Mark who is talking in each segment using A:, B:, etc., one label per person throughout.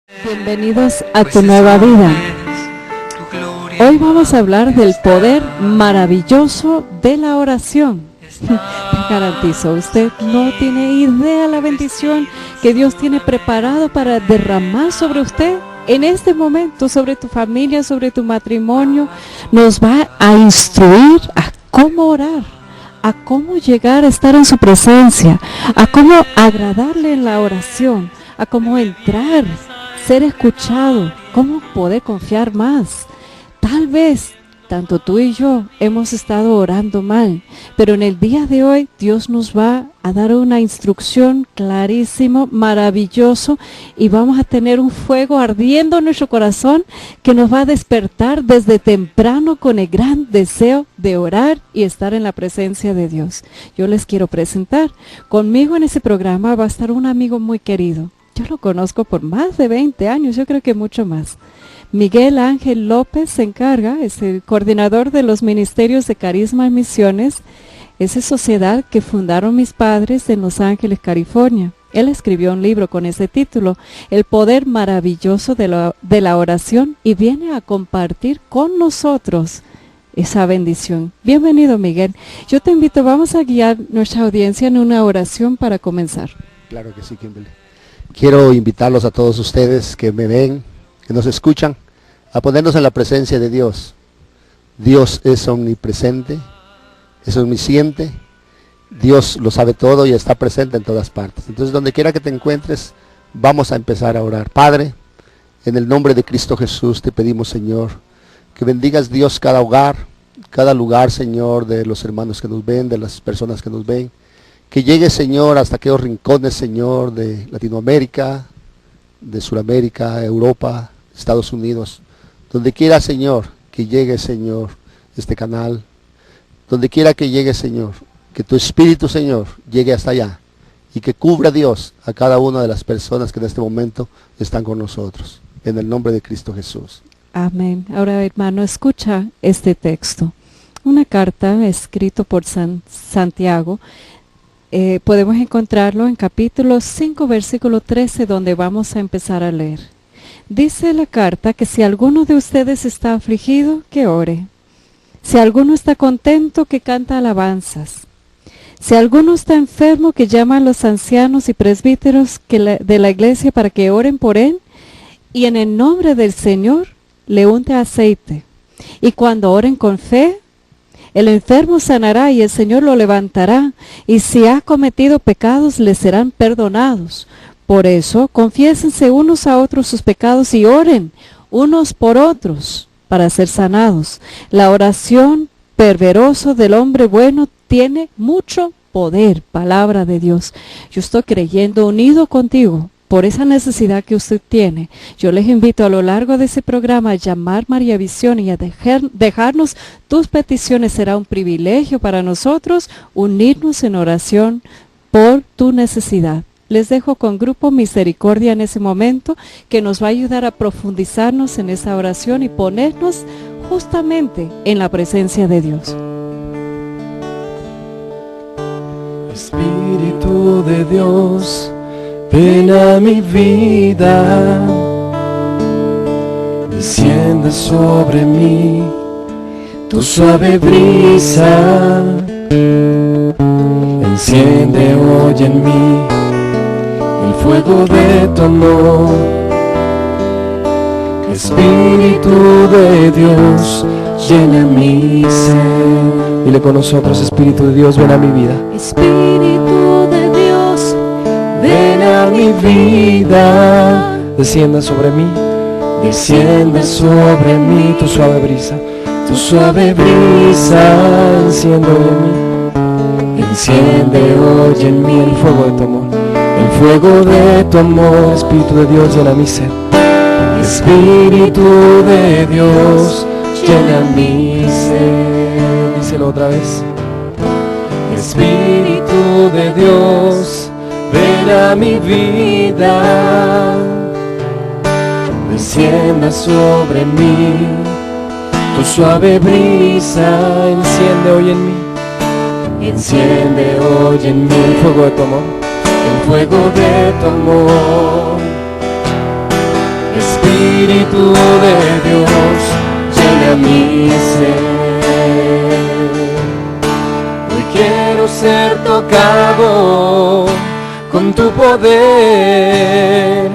A: Bienvenidos a tu nueva vida. Hoy vamos a hablar del poder maravilloso de la oración. Te garantizo, usted no tiene idea de la bendición que Dios tiene preparado para derramar sobre usted en este momento, sobre tu familia, sobre tu matrimonio. Nos va a instruir a cómo orar, a cómo llegar a estar en su presencia, a cómo agradarle en la oración, a cómo entrar, ser escuchado, cómo poder confiar más. Tal vez tanto tú y yo hemos estado orando mal, pero en el día de hoy Dios nos va a dar una instrucción clarísimo, maravilloso, y vamos a tener un fuego ardiendo en nuestro corazón que nos va a despertar desde temprano con el gran deseo de orar y estar en la presencia de Dios. Yo les quiero presentar, conmigo en ese programa va a estar un amigo muy querido. Yo lo conozco por más de 20 años, yo creo que mucho más. Miguel Ángel López se encarga, es el coordinador de los ministerios de Carisma y Misiones, esa sociedad que fundaron mis padres en Los Ángeles, California. Él escribió un libro con ese título, El poder maravilloso de la oración, y viene a compartir con nosotros esa bendición. Bienvenido, Miguel. Yo te invito, vamos a guiar nuestra audiencia en una oración para comenzar.
B: Claro que sí, Kimberly. Quiero invitarlos a todos ustedes que me ven, que nos escuchan, a ponernos en la presencia de Dios. Dios es omnipresente, es omnisciente, Dios lo sabe todo y está presente en todas partes. Entonces, donde quiera que te encuentres, vamos a empezar a orar. Padre, en el nombre de Cristo Jesús te pedimos, Señor, que bendigas, Dios, cada hogar, cada lugar, Señor, de los hermanos que nos ven, de las personas que nos ven. Que llegue, Señor, hasta aquellos rincones, Señor, de Latinoamérica, de Sudamérica, Europa, Estados Unidos. Donde quiera, Señor, que llegue, Señor, este canal. Donde quiera que llegue, Señor, que tu Espíritu, Señor, llegue hasta allá. Y que cubra, Dios, a cada una de las personas que en este momento están con nosotros. En el nombre de Cristo Jesús.
A: Amén. Ahora, hermano, escucha este texto. Una carta escrita por Santiago. Podemos encontrarlo en capítulo 5, versículo 13, donde vamos a empezar a leer. Dice la carta que si alguno de ustedes está afligido, que ore. Si alguno está contento, que canta alabanzas. Si alguno está enfermo, que llama a los ancianos y presbíteros de la iglesia para que oren por él, y en el nombre del Señor le unte aceite. Y cuando oren con fe, el enfermo sanará y el Señor lo levantará, y si ha cometido pecados le serán perdonados. Por eso, confiésense unos a otros sus pecados y oren unos por otros para ser sanados. La oración perverosa del hombre bueno tiene mucho poder, palabra de Dios. Yo estoy creyendo unido contigo por esa necesidad que usted tiene. Yo les invito a lo largo de ese programa a llamar María Visión y a dejarnos tus peticiones. Será un privilegio para nosotros unirnos en oración por tu necesidad. Les dejo con Grupo Misericordia en ese momento, que nos va a ayudar a profundizarnos en esa oración y ponernos justamente en la presencia de Dios.
C: Espíritu de Dios, ven a mi vida, desciende sobre mí tu suave brisa, enciende hoy en mí el fuego de tu amor. Espíritu de Dios, llena mi ser. Dile con nosotros: Espíritu de Dios, ven a mi vida.
D: Espíritu de Dios,
C: Ven a mi vida, descienda sobre mí tu suave brisa, enciende hoy en mí, el fuego de tu amor, Espíritu de Dios, llena mi ser. Espíritu de Dios, llena mi ser. Díselo otra vez. Espíritu de Dios, ven a mi vida, descienda sobre mí tu suave brisa, enciende hoy en mí el fuego de tu amor, Espíritu de Dios llena mi ser. Hoy quiero ser tocado con tu poder,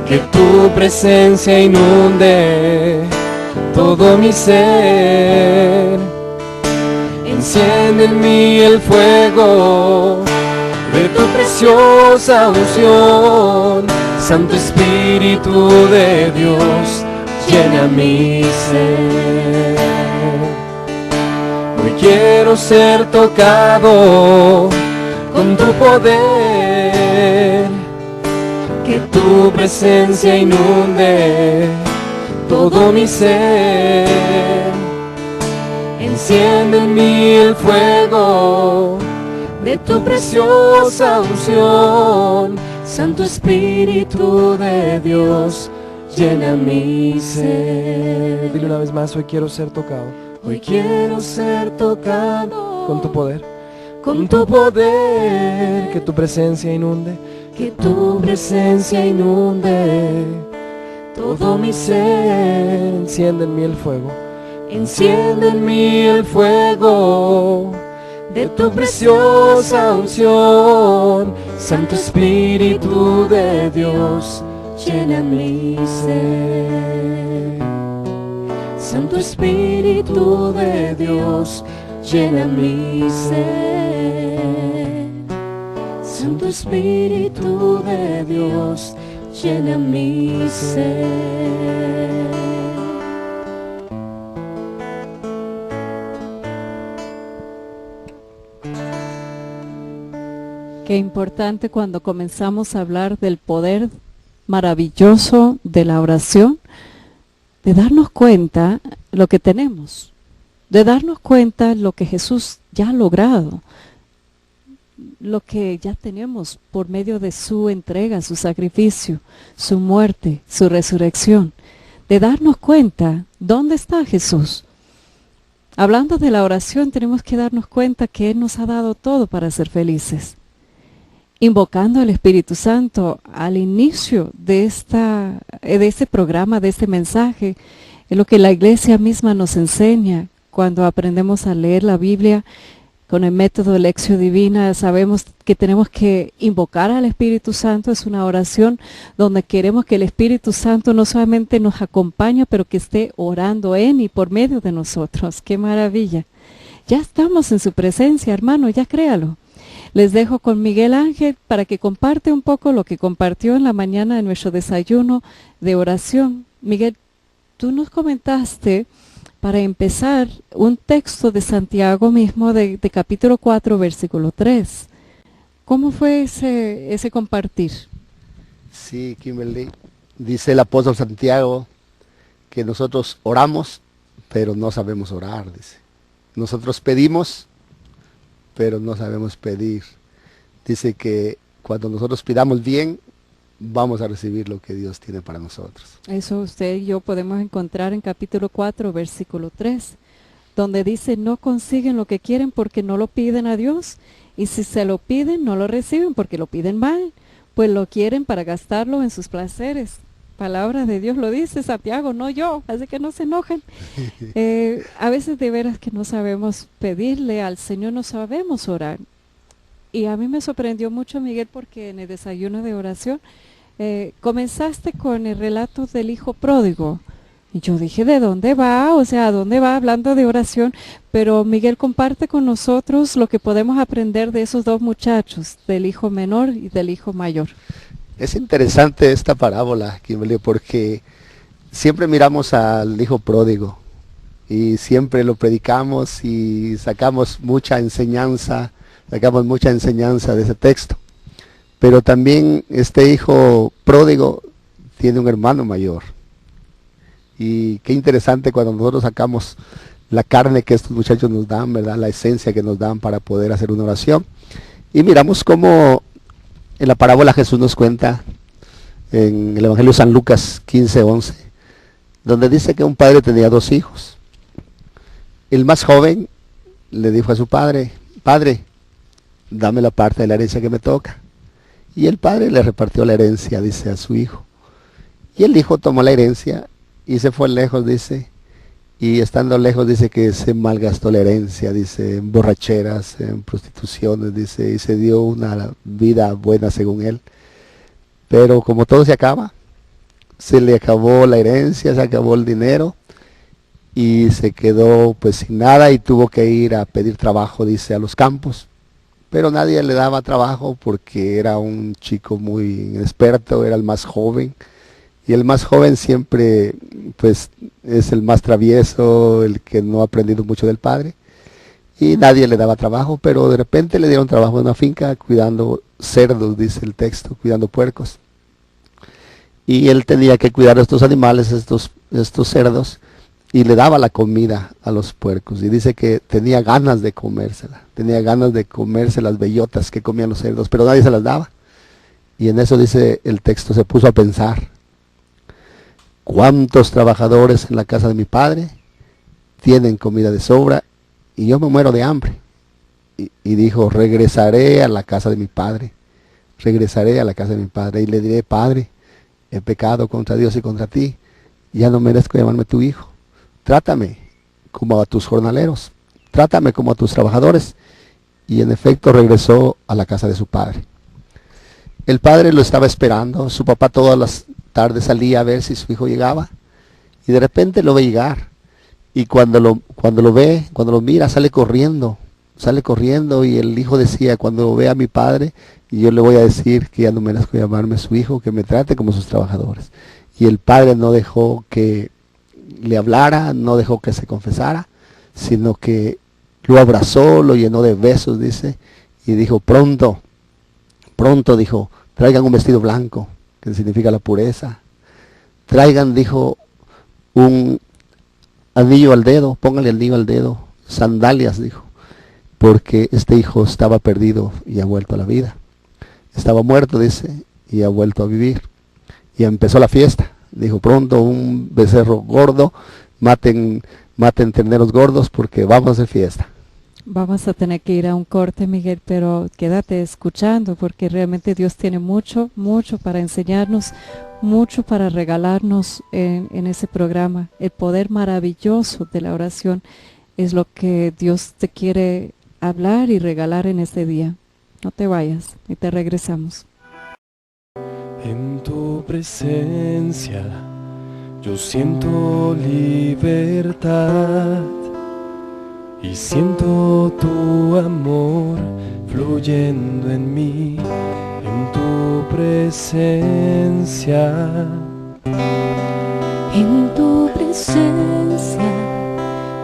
C: que tu presencia inunde todo mi ser. Enciende en mí el fuego de tu preciosa unción. Santo Espíritu de Dios, llena mi ser. Hoy quiero ser tocado con tu poder, que tu presencia inunde todo mi ser. Enciende en mí el fuego de tu preciosa unción. Santo Espíritu de Dios, llena mi ser. Dile una vez más, hoy quiero ser tocado. Hoy quiero ser tocado con tu poder, con tu poder, que tu presencia inunde, que tu presencia inunde todo mi ser. Enciende en mí el fuego, enciende en mí el fuego de tu preciosa unción. Santo Espíritu de Dios, llena mi ser. Santo Espíritu de Dios, llena mi ser. Santo Espíritu de Dios, llena mi ser.
A: Qué importante cuando comenzamos a hablar del poder maravilloso de la oración, de darnos cuenta lo que tenemos, de darnos cuenta lo que Jesús ya ha logrado, lo que ya tenemos por medio de su entrega, su sacrificio, su muerte, su resurrección, de darnos cuenta dónde está Jesús. Hablando de la oración, tenemos que darnos cuenta que Él nos ha dado todo para ser felices. Invocando al Espíritu Santo al inicio de este programa, de este mensaje, es lo que la iglesia misma nos enseña. Cuando aprendemos a leer la Biblia con el método Lectio Divina, sabemos que tenemos que invocar al Espíritu Santo. Es una oración donde queremos que el Espíritu Santo no solamente nos acompañe, pero que esté orando en y por medio de nosotros. ¡Qué maravilla! Ya estamos en su presencia, hermano, ya créalo. Les dejo con Miguel Ángel para que comparte un poco lo que compartió en la mañana de nuestro desayuno de oración. Miguel, tú nos comentaste, para empezar, un texto de Santiago mismo de capítulo 4, versículo 3. ¿Cómo fue ese compartir?
B: Sí, Kimberly, dice el apóstol Santiago que nosotros oramos, pero no sabemos orar, dice. Nosotros pedimos, pero no sabemos pedir. Dice que cuando nosotros pidamos bien, vamos a recibir lo que Dios tiene para nosotros.
A: Eso usted y yo podemos encontrar en capítulo 4, versículo 3, donde dice, no consiguen lo que quieren porque no lo piden a Dios, y si se lo piden, no lo reciben porque lo piden mal, pues lo quieren para gastarlo en sus placeres. Palabra de Dios lo dice Santiago, no yo, así que no se enojen. A veces de veras que no sabemos pedirle al Señor, no sabemos orar. Y a mí me sorprendió mucho, Miguel, porque en el desayuno de oración comenzaste con el relato del hijo pródigo. Y yo dije, ¿de dónde va? O sea, ¿a dónde va hablando de oración? Pero Miguel comparte con nosotros lo que podemos aprender de esos dos muchachos, del hijo menor y del hijo mayor.
B: Es interesante esta parábola, Kimberly, porque siempre miramos al hijo pródigo y siempre lo predicamos y sacamos mucha enseñanza de ese texto. Pero también este hijo pródigo tiene un hermano mayor. Y qué interesante cuando nosotros sacamos la carne que estos muchachos nos dan, ¿verdad? La esencia que nos dan para poder hacer una oración. Y miramos cómo en la parábola Jesús nos cuenta en el Evangelio de San Lucas 15:11, donde dice que un padre tenía dos hijos. El más joven le dijo a su padre, padre, dame la parte de la herencia que me toca. Y el padre le repartió la herencia, dice, a su hijo. Y el hijo tomó la herencia y se fue lejos, dice, y estando lejos dice que se malgastó la herencia, dice, en borracheras, en prostituciones, dice, y se dio una vida buena según él. Pero como todo se acaba, se le acabó la herencia, se acabó el dinero y se quedó pues sin nada y tuvo que ir a pedir trabajo, dice, a los campos. Pero nadie le daba trabajo porque era un chico muy inexperto, era el más joven. Y el más joven siempre pues es el más travieso, el que no ha aprendido mucho del padre. Y nadie le daba trabajo, pero de repente le dieron trabajo en una finca cuidando cerdos, dice el texto, cuidando puercos. Y él tenía que cuidar a estos animales, estos cerdos, y le daba la comida a los puercos. Y dice que tenía ganas de comérsela, tenía ganas de comerse las bellotas que comían los cerdos, pero nadie se las daba. Y en eso dice el texto, se puso a pensar: ¿cuántos trabajadores en la casa de mi padre tienen comida de sobra y yo me muero de hambre? Y dijo: regresaré a la casa de mi padre, regresaré a la casa de mi padre y le diré: Padre, he pecado contra Dios y contra ti, ya no merezco llamarme tu hijo. Trátame como a tus jornaleros, trátame como a tus trabajadores. Y en efecto regresó a la casa de su padre. El padre lo estaba esperando, su papá todas las tardes salía a ver si su hijo llegaba, y de repente lo ve llegar, y cuando lo ve, cuando lo mira, sale corriendo, y el hijo decía: cuando vea a mi padre, y yo le voy a decir que ya no merezco llamarme su hijo, que me trate como sus trabajadores. Y el padre no dejó que le hablara, no dejó que se confesara, sino que lo abrazó, lo llenó de besos, dice, y dijo: pronto, dijo, traigan un vestido blanco, que significa la pureza. Traigan, dijo, un anillo al dedo, pónganle anillo al dedo, sandalias, dijo, porque este hijo estaba perdido y ha vuelto a la vida. Estaba muerto, dice, y ha vuelto a vivir. Y empezó la fiesta. Dijo: pronto, un becerro gordo, maten terneros gordos porque vamos a hacer fiesta.
A: Vamos a tener que ir a un corte, Miguel, pero quédate escuchando porque realmente Dios tiene mucho, mucho para enseñarnos, mucho para regalarnos en ese programa. El poder maravilloso de la oración es lo que Dios te quiere hablar y regalar en este día. No te vayas y te regresamos.
C: En tu presencia yo siento libertad y siento tu amor fluyendo en mí. En tu presencia,
D: En tu presencia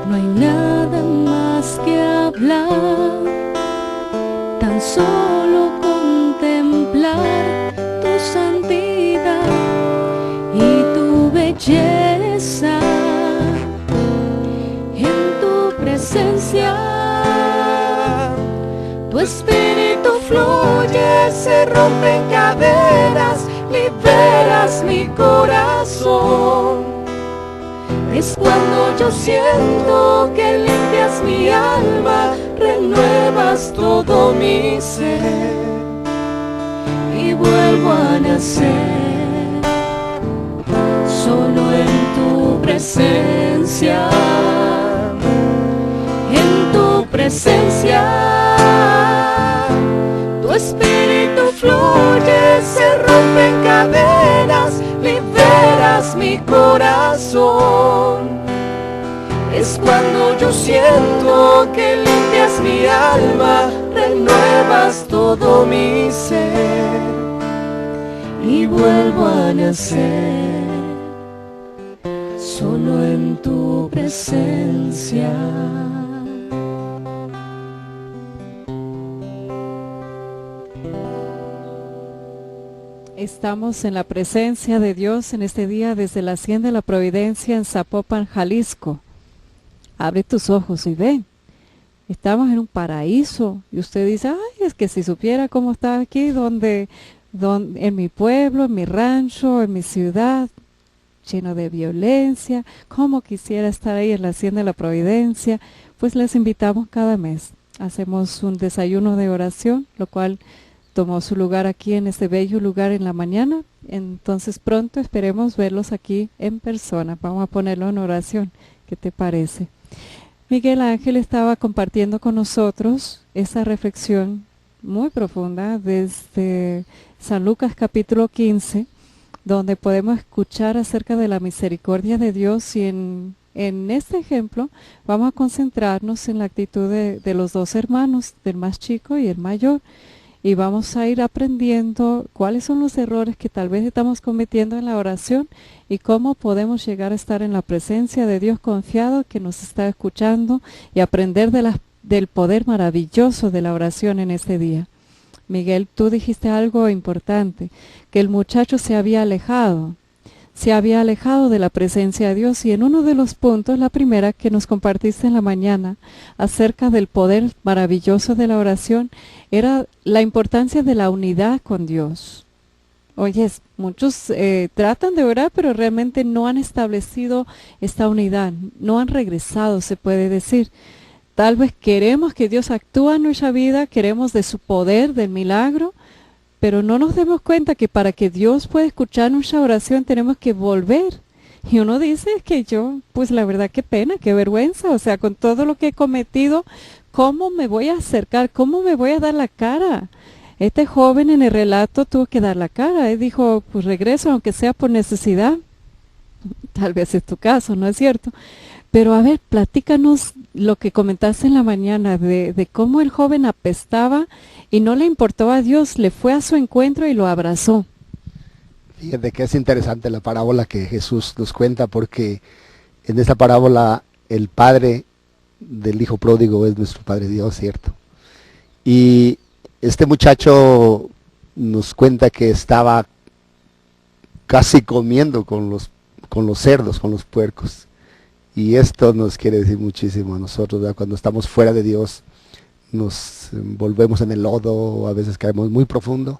D: no hay nada más que hablar, tan solo contemplar tu santidad y tu belleza. En tu presencia tu espíritu fluye, se rompen cadenas, liberas mi corazón. Es cuando yo siento que limpias mi alma, renuevas todo mi ser y vuelvo a nacer. Solo en tu presencia, en tu presencia, tu espíritu fluye, se rompen cadenas, liberas mi corazón. Es cuando yo siento que limpias mi alma, renuevas todo mi ser y vuelvo a nacer. Solo en tu presencia.
A: Estamos en la presencia de Dios en este día desde la Hacienda de la Providencia en Zapopan, Jalisco. Abre tus ojos y ven. Estamos en un paraíso y usted dice: ay, es que si supiera cómo está aquí, donde en mi pueblo, en mi rancho, en mi ciudad, lleno de violencia, cómo quisiera estar ahí en la Hacienda de la Providencia. Pues les invitamos cada mes. Hacemos un desayuno de oración, lo cual tomó su lugar aquí en este bello lugar en la mañana. Entonces pronto esperemos verlos aquí en persona. Vamos a ponerlo en oración. ¿Qué te parece? Miguel Ángel estaba compartiendo con nosotros esa reflexión muy profunda desde San Lucas capítulo 15, donde podemos escuchar acerca de la misericordia de Dios, y en este ejemplo vamos a concentrarnos en la actitud de los dos hermanos, del más chico y el mayor, y vamos a ir aprendiendo cuáles son los errores que tal vez estamos cometiendo en la oración y cómo podemos llegar a estar en la presencia de Dios confiado que nos está escuchando, y aprender del poder maravilloso de la oración en este día. Miguel, tú dijiste algo importante, que el muchacho se había alejado de la presencia de Dios, y en uno de los puntos, la primera que nos compartiste en la mañana, acerca del poder maravilloso de la oración, era la importancia de la unidad con Dios. Oye, muchos tratan de orar, pero realmente no han establecido esta unidad, no han regresado, se puede decir. Tal vez queremos que Dios actúe en nuestra vida, queremos de su poder, del milagro, pero no nos demos cuenta que para que Dios pueda escuchar nuestra oración tenemos que volver. Y uno dice que yo, pues la verdad, qué pena, qué vergüenza, o sea, con todo lo que he cometido, ¿cómo me voy a acercar? ¿Cómo me voy a dar la cara? Este joven en el relato tuvo que dar la cara. Él dijo, pues regreso, aunque sea por necesidad. Tal vez es tu caso, ¿no es cierto? Pero a ver, platícanos lo que comentaste en la mañana de cómo el joven apestaba y no le importó a Dios, le fue a su encuentro y lo abrazó.
B: Fíjate que es interesante la parábola que Jesús nos cuenta, porque en esta parábola el padre del hijo pródigo es nuestro Padre Dios, ¿cierto? Y este muchacho nos cuenta que estaba casi comiendo con los cerdos, con los puercos. Y esto nos quiere decir muchísimo a nosotros, ¿verdad? Cuando estamos fuera de Dios, nos envolvemos en el lodo, a veces caemos muy profundo,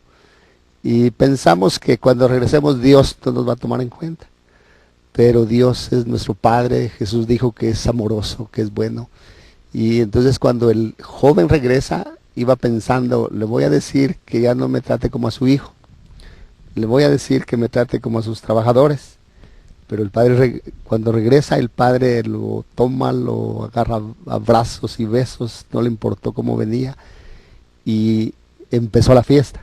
B: y pensamos que cuando regresemos Dios no nos va a tomar en cuenta. Pero Dios es nuestro Padre, Jesús dijo que es amoroso, que es bueno. Y entonces cuando el joven regresa, iba pensando, le voy a decir que ya no me trate como a su hijo, le voy a decir que me trate como a sus trabajadores. Pero el padre, cuando regresa, el padre lo toma, lo agarra a brazos y besos, no le importó cómo venía, y empezó la fiesta.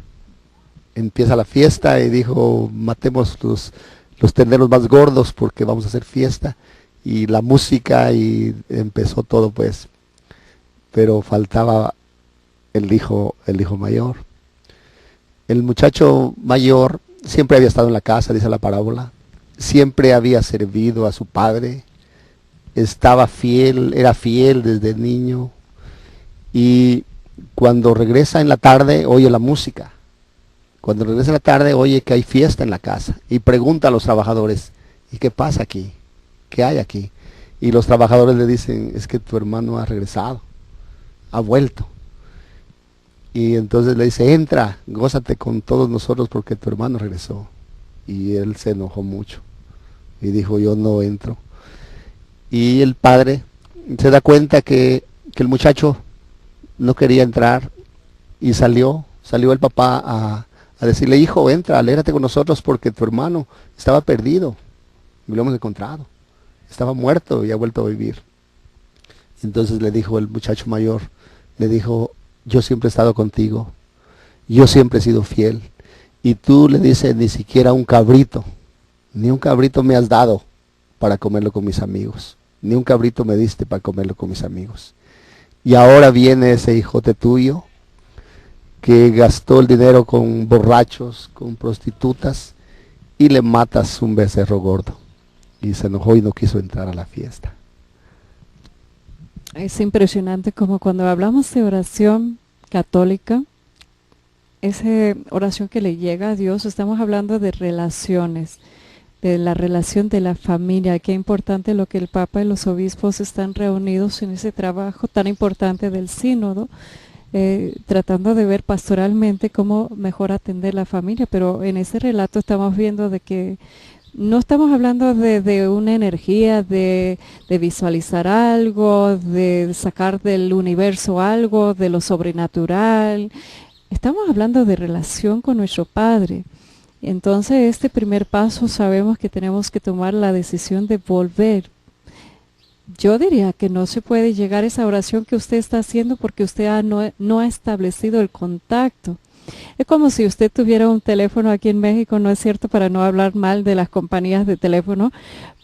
B: Empieza la fiesta y dijo, matemos los terneros más gordos porque vamos a hacer fiesta, y la música, y empezó todo pues. Pero faltaba el hijo mayor. El muchacho mayor siempre había estado en la casa, dice la parábola. Siempre había servido a su padre, estaba fiel, era fiel desde niño, y cuando regresa en la tarde oye la música. Cuando regresa en la tarde oye que hay fiesta en la casa y pregunta a los trabajadores, ¿y qué pasa aquí? ¿Qué hay aquí? Y los trabajadores le dicen, es que tu hermano ha regresado, ha vuelto. Y entonces le dice, entra, gózate con todos nosotros porque tu hermano regresó. Y él se enojó mucho y dijo, yo no entro. Y el padre se da cuenta que el muchacho no quería entrar, y salió el papá a decirle, hijo, entra, alégrate con nosotros porque tu hermano estaba perdido y lo hemos encontrado, estaba muerto y ha vuelto a vivir. Entonces le dijo el muchacho mayor, le dijo, yo siempre he estado contigo, yo siempre he sido fiel, y tú, le dices, ni siquiera ni un cabrito me has dado para comerlo con mis amigos, ni un cabrito me diste para comerlo con mis amigos. Y ahora viene ese hijote tuyo que gastó el dinero con borrachos, con prostitutas, y le matas un becerro gordo. Y se enojó y no quiso entrar a la fiesta.
A: Es impresionante como cuando hablamos de oración católica, esa oración que le llega a Dios, estamos hablando de relaciones, de la relación de la familia. Qué importante lo que el Papa y los obispos están reunidos en ese trabajo tan importante del sínodo, tratando de ver pastoralmente cómo mejor atender la familia. Pero en ese relato estamos viendo de que no estamos hablando de una energía, de visualizar algo, de sacar del universo algo, de lo sobrenatural. Estamos hablando de relación con nuestro Padre. Entonces, este primer paso sabemos que tenemos que tomar la decisión de volver. Yo diría que no se puede llegar a esa oración que usted está haciendo porque usted no ha establecido el contacto. Es como si usted tuviera un teléfono aquí en México, ¿no es cierto? Para no hablar mal de las compañías de teléfono,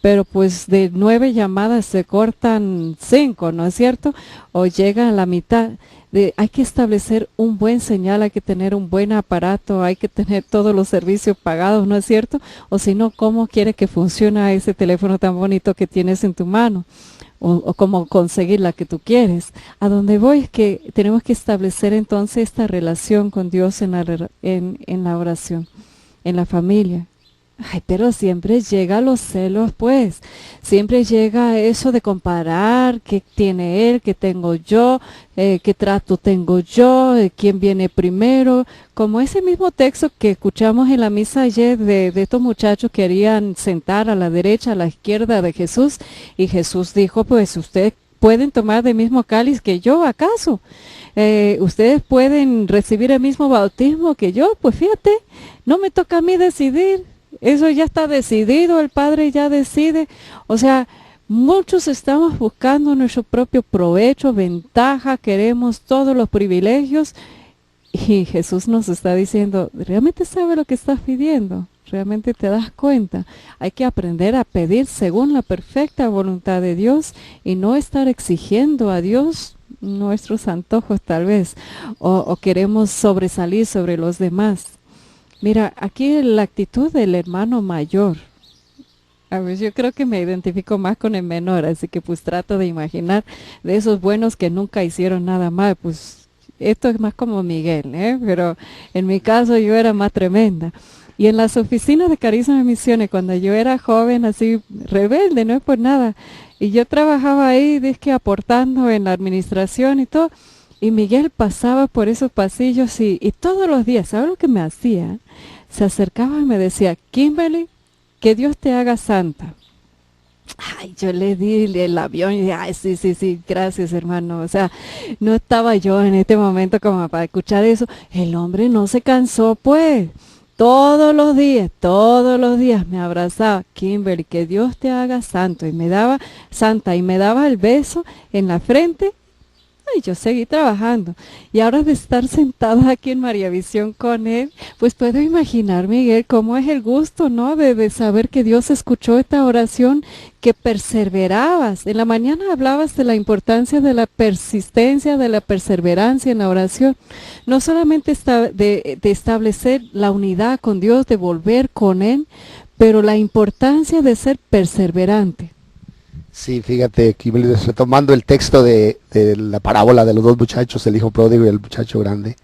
A: pero pues de 9 llamadas se cortan 5, ¿no es cierto? O llegan a la mitad. Hay que establecer un buen señal, hay que tener un buen aparato, hay que tener todos los servicios pagados, ¿no es cierto? O si no, ¿cómo quiere que funcione ese teléfono tan bonito que tienes en tu mano? O cómo conseguir la que tú quieres. A donde voy es que tenemos que establecer entonces esta relación con Dios en la oración, en la familia. Ay, pero siempre llega los celos, pues. Siempre llega eso de comparar qué tiene él, qué tengo yo, qué trato tengo yo, quién viene primero. Como ese mismo texto que escuchamos en la misa ayer de estos muchachos que querían sentar a la derecha, a la izquierda de Jesús. Y Jesús dijo, pues ustedes pueden tomar del mismo cáliz que yo, ¿acaso? Ustedes pueden recibir el mismo bautismo que yo. Pues fíjate, no me toca a mí decidir. Eso ya está decidido, el Padre ya decide. O sea, muchos estamos buscando nuestro propio provecho, ventaja, queremos todos los privilegios. Y Jesús nos está diciendo, ¿realmente sabe lo que estás pidiendo? ¿Realmente te das cuenta? Hay que aprender a pedir según la perfecta voluntad de Dios y no estar exigiendo a Dios nuestros antojos tal vez, o queremos sobresalir sobre los demás. Mira, aquí la actitud del hermano mayor. A ver, yo creo que me identifico más con el menor, así que pues trato de imaginar de esos buenos que nunca hicieron nada mal. Pues esto es más como Miguel, pero en mi caso yo era más tremenda. Y en las oficinas de Carisma de Misiones, cuando yo era joven, así rebelde, no es por nada, y yo trabajaba ahí, dizque aportando en la administración y todo, y Miguel pasaba por esos pasillos y todos los días, ¿sabes lo que me hacía? Se acercaba y me decía, Kimberly, que Dios te haga santa. Ay, yo le di el avión y dije, ay, sí, gracias hermano. O sea, no estaba yo en este momento como para escuchar eso. El hombre no se cansó, pues. Todos los días me abrazaba, Kimberly, que Dios te haga santo. Y me daba el beso en la frente. Y yo seguí trabajando. Y ahora de estar sentada aquí en María Visión con él, pues puedo imaginar, Miguel, cómo es el gusto, ¿no? De saber que Dios escuchó esta oración, que perseverabas. En la mañana hablabas de la importancia de la persistencia, de la perseverancia en la oración. No solamente de establecer la unidad con Dios, de volver con Él, pero la importancia de ser perseverante.
B: Sí, fíjate, Kimberly, retomando el texto de la parábola de los 2 muchachos, el hijo pródigo y el muchacho grande.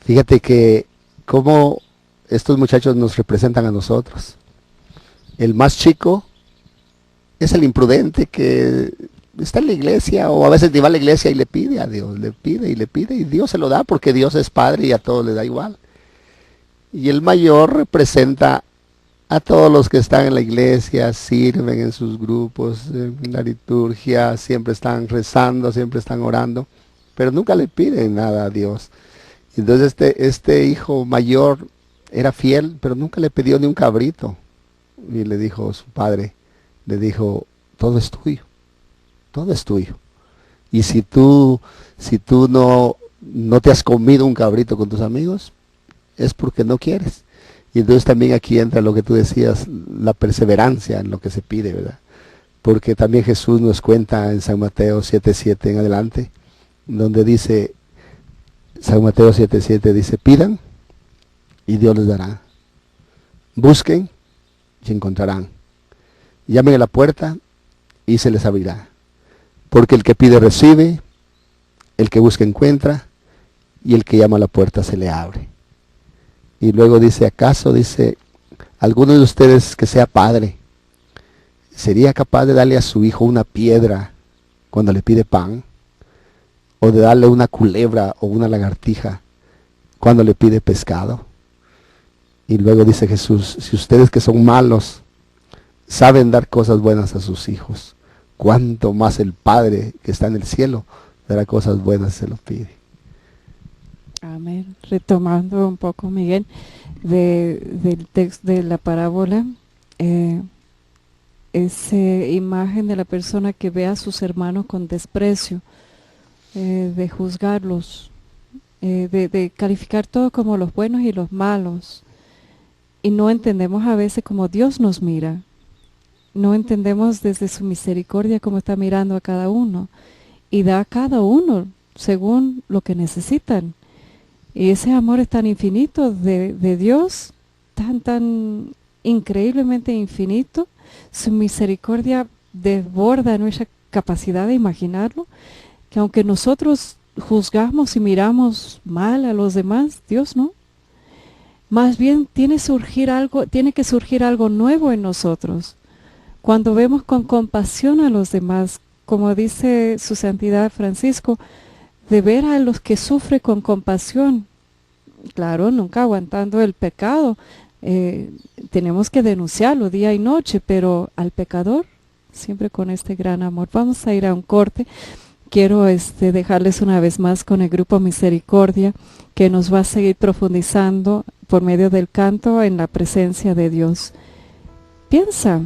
B: Fíjate que cómo estos muchachos nos representan a nosotros. El más chico es el imprudente que está en la iglesia, o a veces ni va a la iglesia y le pide a Dios, le pide, y Dios se lo da porque Dios es Padre y a todos le da igual. Y el mayor representa a todos los que están en la iglesia, sirven en sus grupos, en la liturgia, siempre están rezando, siempre están orando, pero nunca le piden nada a Dios. Entonces este hijo mayor era fiel, pero nunca le pidió ni un cabrito. Y le dijo su padre, le dijo, todo es tuyo, todo es tuyo. Y si tú no te has comido un cabrito con tus amigos, es porque no quieres. Y entonces también aquí entra lo que tú decías, la perseverancia en lo que se pide, ¿verdad? Porque también Jesús nos cuenta en San Mateo 7:7 en adelante, donde dice, San Mateo 7:7 dice, pidan y Dios les dará. Busquen y encontrarán. Llamen a la puerta y se les abrirá. Porque el que pide recibe, el que busca encuentra, y el que llama a la puerta se le abre. Y luego dice, ¿acaso, dice, alguno de ustedes que sea padre, sería capaz de darle a su hijo una piedra cuando le pide pan? ¿O de darle una culebra o una lagartija cuando le pide pescado? Y luego dice Jesús, si ustedes que son malos saben dar cosas buenas a sus hijos, ¿cuánto más el Padre que está en el cielo dará cosas buenas si se lo pide?
A: Amén. Retomando un poco, Miguel, del texto de la parábola, esa imagen de la persona que ve a sus hermanos con desprecio, de juzgarlos, de calificar todo como los buenos y los malos, y no entendemos a veces como Dios nos mira, no entendemos desde su misericordia cómo está mirando a cada uno, y da a cada uno según lo que necesitan. Y ese amor es tan infinito de Dios, tan increíblemente infinito, su misericordia desborda nuestra capacidad de imaginarlo, que aunque nosotros juzgamos y miramos mal a los demás, Dios no. Más bien tiene que surgir algo nuevo en nosotros. Cuando vemos con compasión a los demás, como dice su santidad Francisco, de ver a los que sufren con compasión, claro, nunca aguantando el pecado, tenemos que denunciarlo día y noche, pero al pecador siempre con este gran amor. Vamos a ir a un corte. Quiero dejarles una vez más con el grupo Misericordia, que nos va a seguir profundizando por medio del canto en la presencia de Dios. Piensa,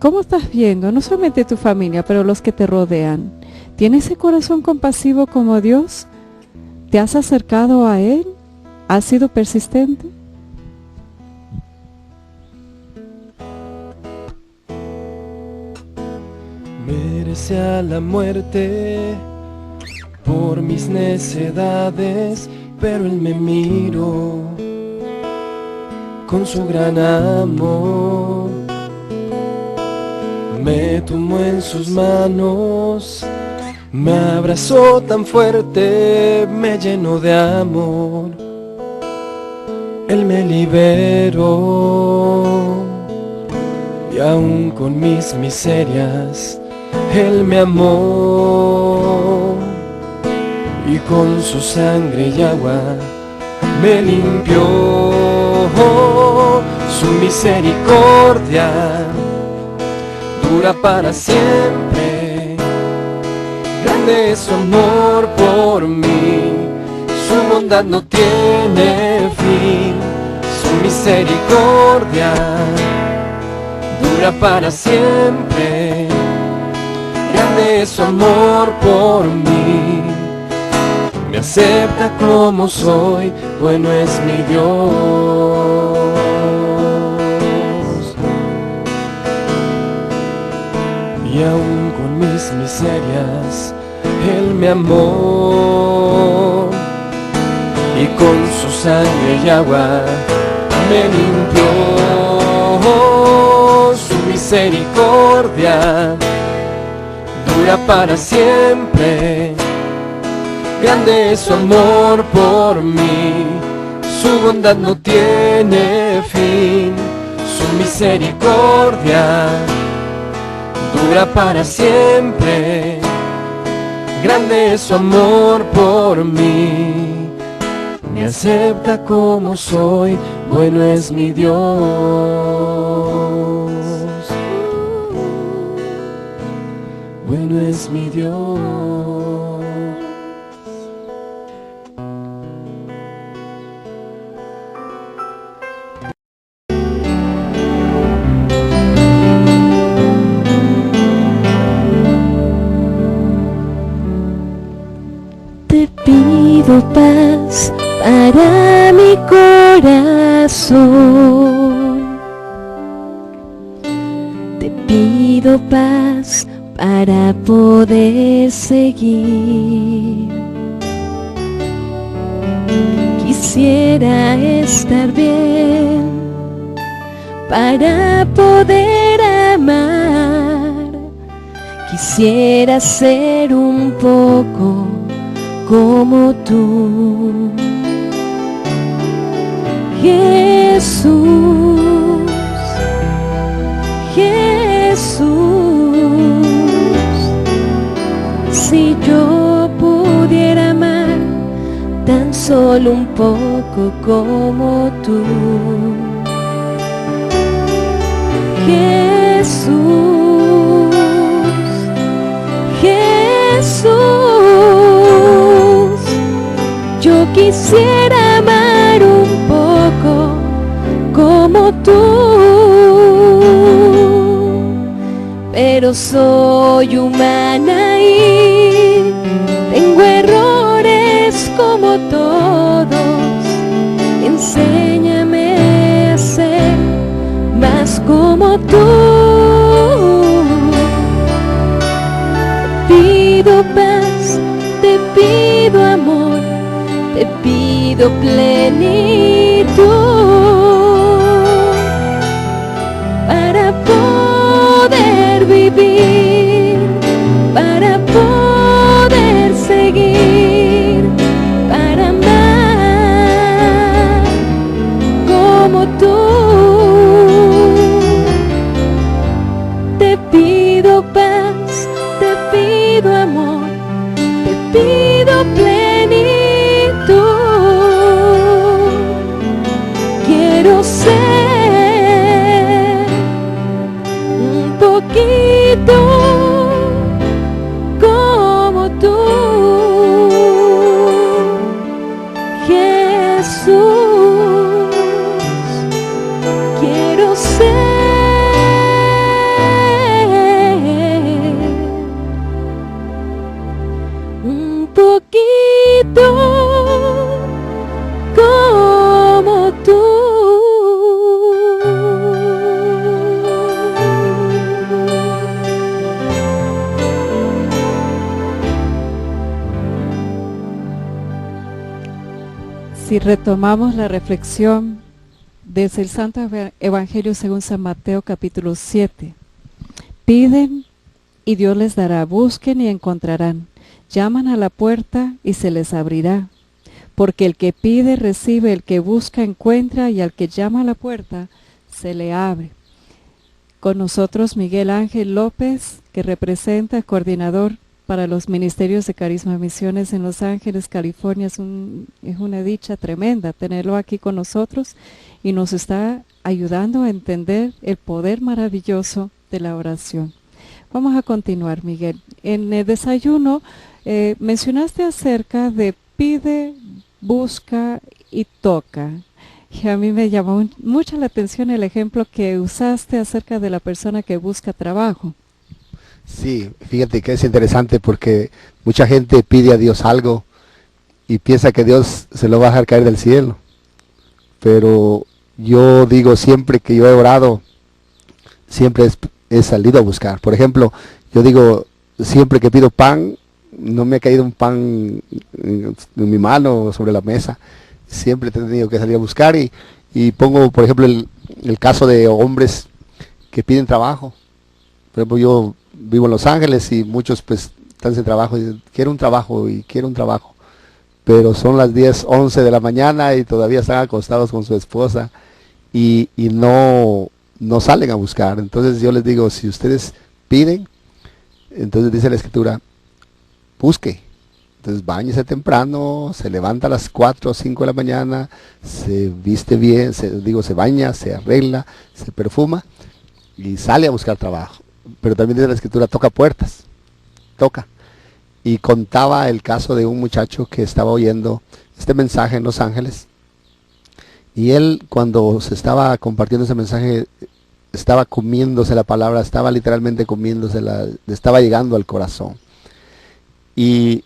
A: ¿cómo estás viendo? No solamente tu familia, pero los que te rodean. ¿Tienes ese corazón compasivo como Dios? ¿Te has acercado a Él? ¿Has sido persistente?
C: Merece la muerte por mis necedades, pero Él me miró con su gran amor. Me tomó en sus manos, me abrazó tan fuerte, me llenó de amor. Él me liberó y aún con mis miserias Él me amó, y con su sangre y agua me limpió. Su misericordia dura para siempre, grande es su amor por mí, su bondad no tiene fin. Su misericordia dura para siempre, grande es su amor por mí. Me acepta como soy, bueno es mi Dios. Y aún con mis miserias Él me amó, y con su sangre y agua me limpió. Su misericordia dura para siempre, grande es su amor por mí, su bondad no tiene fin. Su misericordia dura para siempre, grande es su amor por mí. Me acepta como soy, bueno es mi Dios. Bueno es mi Dios.
D: Te pido paz para mi corazón. Te pido paz para poder seguir. Quisiera estar bien para poder amar. Quisiera ser un poco como tú, Jesús, Jesús. Si yo pudiera amar tan solo un poco como tú, Jesús, Jesús. Yo quisiera amar un poco como tú, pero soy humana y tengo errores como todos. Enséñame a ser más como tú. Te pido paz, te pido amor, te pido plenitud para poder vivir, para poder seguir, para amar como tú. Te pido paz, te pido amor, te pido plenitud. Quiero ser un poquito como tú, Jesús. Quiero ser un poquito como tú.
A: Si retomamos la reflexión desde el Santo Evangelio según San Mateo capítulo 7, piden y Dios les dará, busquen y encontrarán, llaman a la puerta y se les abrirá, porque el que pide recibe, el que busca encuentra y al que llama a la puerta se le abre. Con nosotros Miguel Ángel López, que representa, coordinador para los Ministerios de Carisma Misiones en Los Ángeles, California. Es una dicha tremenda tenerlo aquí con nosotros y nos está ayudando a entender el poder maravilloso de la oración. Vamos a continuar, Miguel. En el desayuno mencionaste acerca de pide, busca y toca. Y a mí me llamó mucho la atención el ejemplo que usaste acerca de la persona que busca trabajo.
B: Sí, fíjate que es interesante porque mucha gente pide a Dios algo y piensa que Dios se lo va a dejar caer del cielo. Pero yo digo, siempre que yo he orado, siempre he salido a buscar. Por ejemplo, yo digo, siempre que pido pan, no me ha caído un pan en mi mano o sobre la mesa. Siempre he tenido que salir a buscar y pongo, por ejemplo, el caso de hombres que piden trabajo. Por ejemplo, yo vivo en Los Ángeles y muchos pues están sin trabajo y dicen, quiero un trabajo y quiero un trabajo. Pero son las 10, 11 de la mañana y todavía están acostados con su esposa y no salen a buscar. Entonces yo les digo, si ustedes piden, entonces dice la Escritura, busque. Entonces báñese temprano, se levanta a las 4 o 5 de la mañana, se viste bien, se baña, se arregla, se perfuma y sale a buscar trabajo. Pero también dice la Escritura, toca puertas, toca. Y contaba el caso de un muchacho que estaba oyendo este mensaje en Los Ángeles. Y él, cuando se estaba compartiendo ese mensaje, estaba comiéndose la palabra, estaba literalmente comiéndosela, estaba llegando al corazón. Y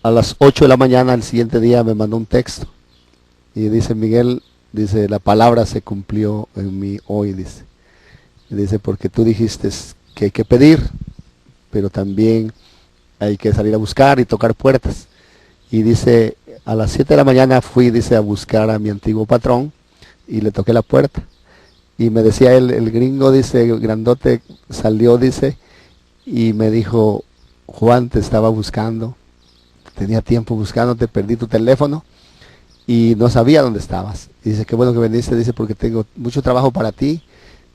B: a las 8 de la mañana, el siguiente día, me mandó un texto. Y dice, Miguel, dice, la palabra se cumplió en mí hoy, dice. Y dice, porque tú dijiste que hay que pedir, pero también hay que salir a buscar y tocar puertas. Y dice, a las 7 de la mañana fui, dice, a buscar a mi antiguo patrón y le toqué la puerta. Y me decía él, el gringo, dice, grandote, salió, dice, y me dijo, Juan, te estaba buscando, tenía tiempo buscándote, perdí tu teléfono y no sabía dónde estabas. Y dice, qué bueno que viniste, dice, porque tengo mucho trabajo para ti,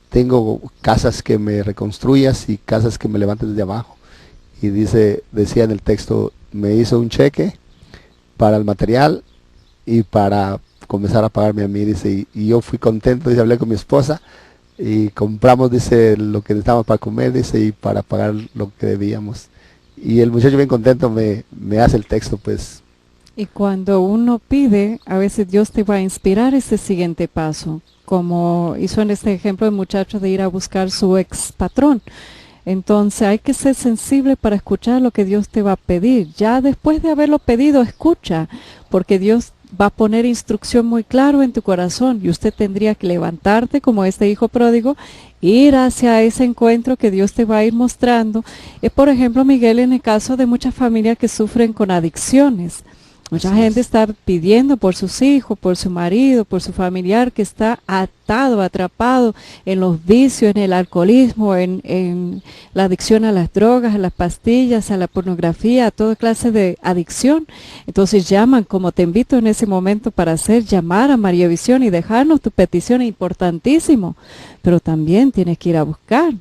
B: tengo casas que me reconstruyas y casas que me levantes desde abajo. Y dice, decía en el texto, me hizo un cheque para el material y para comenzar a pagarme a mí, dice, y yo fui contento, dice, hablé con mi esposa y compramos, dice, lo que necesitábamos para comer, dice, y para pagar lo que debíamos. Y el muchacho bien contento me hace el texto, pues,
A: Y cuando uno pide, a veces Dios te va a inspirar ese siguiente paso, como hizo en este ejemplo el muchacho de ir a buscar su ex patrón. Entonces hay que ser sensible para escuchar lo que Dios te va a pedir. Ya después de haberlo pedido, escucha, porque Dios va a poner instrucción muy claro en tu corazón y usted tendría que levantarte como este hijo pródigo, ir hacia ese encuentro que Dios te va a ir mostrando. Por ejemplo, Miguel, en el caso de muchas familias que sufren con adicciones. Mucha gente está pidiendo por sus hijos, por su marido, por su familiar que está atado, atrapado en los vicios, en el alcoholismo, en la adicción a las drogas, a las pastillas, a la pornografía, a toda clase de adicción. Entonces llaman, como te invito en ese momento para hacer, llamar a María Visión y dejarnos tu petición, es importantísimo. Pero también tienes que ir a buscar.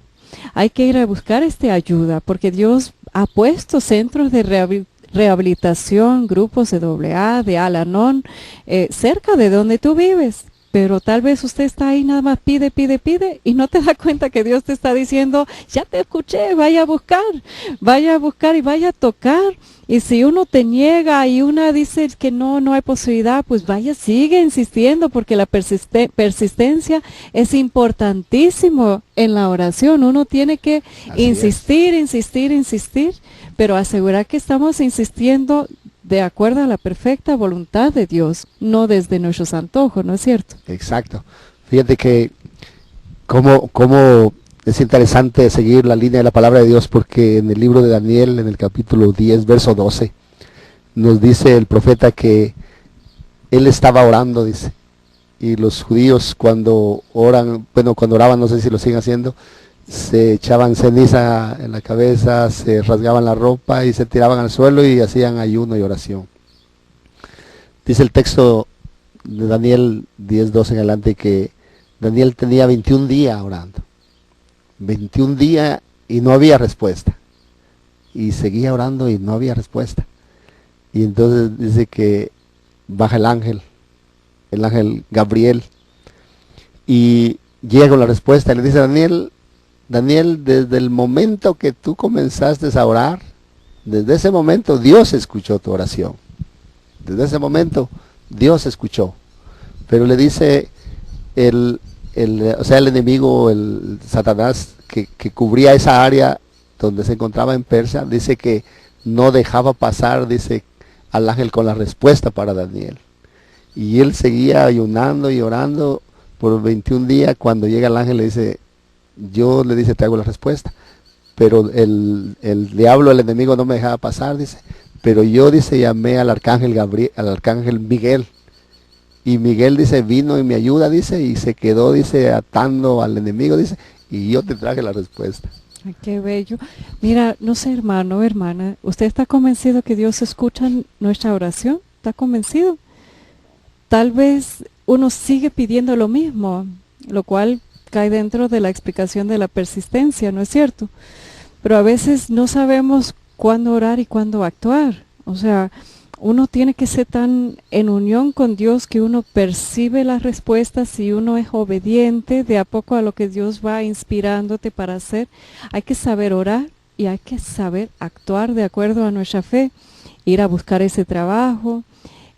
A: Hay que ir a buscar ayuda, porque Dios ha puesto centros de rehabilitación, grupos de AA, de Al-Anon, cerca de donde tú vives. Pero tal vez usted está ahí, nada más pide y no te da cuenta que Dios te está diciendo, ya te escuché, vaya a buscar y vaya a tocar. Y si uno te niega y una dice que no hay posibilidad, pues sigue insistiendo, porque la persistencia es importantísimo en la oración. Uno tiene que insistir, pero asegurar que estamos insistiendo de acuerdo a la perfecta voluntad de Dios, no desde nuestros antojos, ¿no es cierto?
B: Exacto. Fíjate que cómo es interesante seguir la línea de la palabra de Dios, porque en el libro de Daniel, en el capítulo 10, verso 12, nos dice el profeta que él estaba orando, dice, y los judíos cuando oraban, no sé si lo siguen haciendo, se echaban ceniza en la cabeza, se rasgaban la ropa y se tiraban al suelo y hacían ayuno y oración. Dice el texto de Daniel 10:12 en adelante que Daniel tenía 21 días orando. 21 días y no había respuesta. Y seguía orando y no había respuesta. Y entonces dice que baja el ángel Gabriel, y llega con la respuesta y le dice: Daniel, desde el momento que tú comenzaste a orar, desde ese momento Dios escuchó tu oración. Desde ese momento Dios escuchó. Pero le dice el enemigo, el Satanás, que cubría esa área donde se encontraba en Persia, dice que no dejaba pasar, dice, al ángel con la respuesta para Daniel. Y él seguía ayunando y orando por 21 días. Cuando llega el ángel le dice, te hago la respuesta. Pero el diablo, el enemigo, no me dejaba pasar, dice. Pero yo, dice, llamé al arcángel Miguel. Y Miguel, dice, vino y me ayuda, dice, y se quedó, dice, atando al enemigo, dice, y yo te traje la respuesta.
A: Ay, qué bello. Mira, no sé, hermano, hermana, ¿usted está convencido que Dios escucha nuestra oración? ¿Está convencido? Tal vez uno sigue pidiendo lo mismo, lo cual cae dentro de la explicación de la persistencia, ¿no es cierto? Pero a veces no sabemos cuándo orar y cuándo actuar. O sea, uno tiene que ser tan en unión con Dios que uno percibe las respuestas y uno es obediente de a poco a lo que Dios va inspirándote para hacer. Hay que saber orar y hay que saber actuar de acuerdo a nuestra fe. Ir a buscar ese trabajo,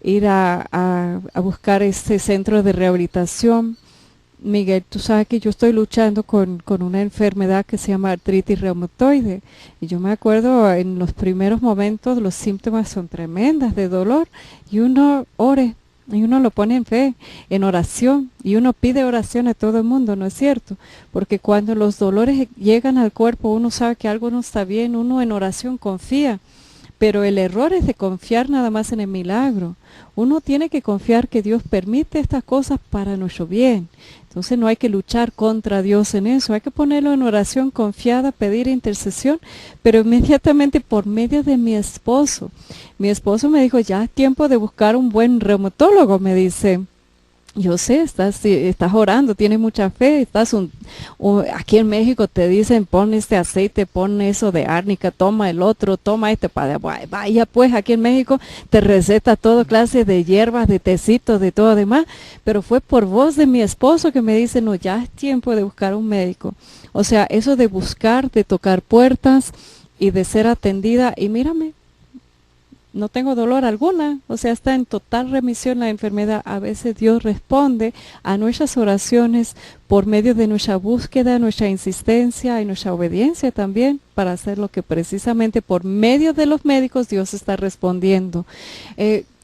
A: ir a buscar ese centro de rehabilitación. Miguel, tú sabes que yo estoy luchando con una enfermedad que se llama artritis reumatoide. Y yo me acuerdo en los primeros momentos los síntomas son tremendas de dolor. Y uno ore, y uno lo pone en fe, en oración. Y uno pide oración a todo el mundo, ¿no es cierto? Porque cuando los dolores llegan al cuerpo, uno sabe que algo no está bien, uno en oración confía. Pero el error es de confiar nada más en el milagro. Uno tiene que confiar que Dios permite estas cosas para nuestro bien. Entonces no hay que luchar contra Dios en eso, hay que ponerlo en oración confiada, pedir intercesión, pero inmediatamente por medio de mi esposo. Mi esposo me dijo, ya es tiempo de buscar un buen reumatólogo, me dice. Yo sé, estás orando, tienes mucha fe, aquí en México te dicen, pon este aceite, pon eso de árnica, toma el otro, toma este, vaya pues, aquí en México te receta toda clase de hierbas, de tecitos, de todo demás, pero fue por voz de mi esposo que me dice, no, ya es tiempo de buscar un médico. O sea, eso de buscar, de tocar puertas y de ser atendida, y mírame, no tengo dolor alguna, o sea, está en total remisión la enfermedad. A veces Dios responde a nuestras oraciones por medio de nuestra búsqueda, nuestra insistencia y nuestra obediencia también, para hacer lo que precisamente por medio de los médicos Dios está respondiendo.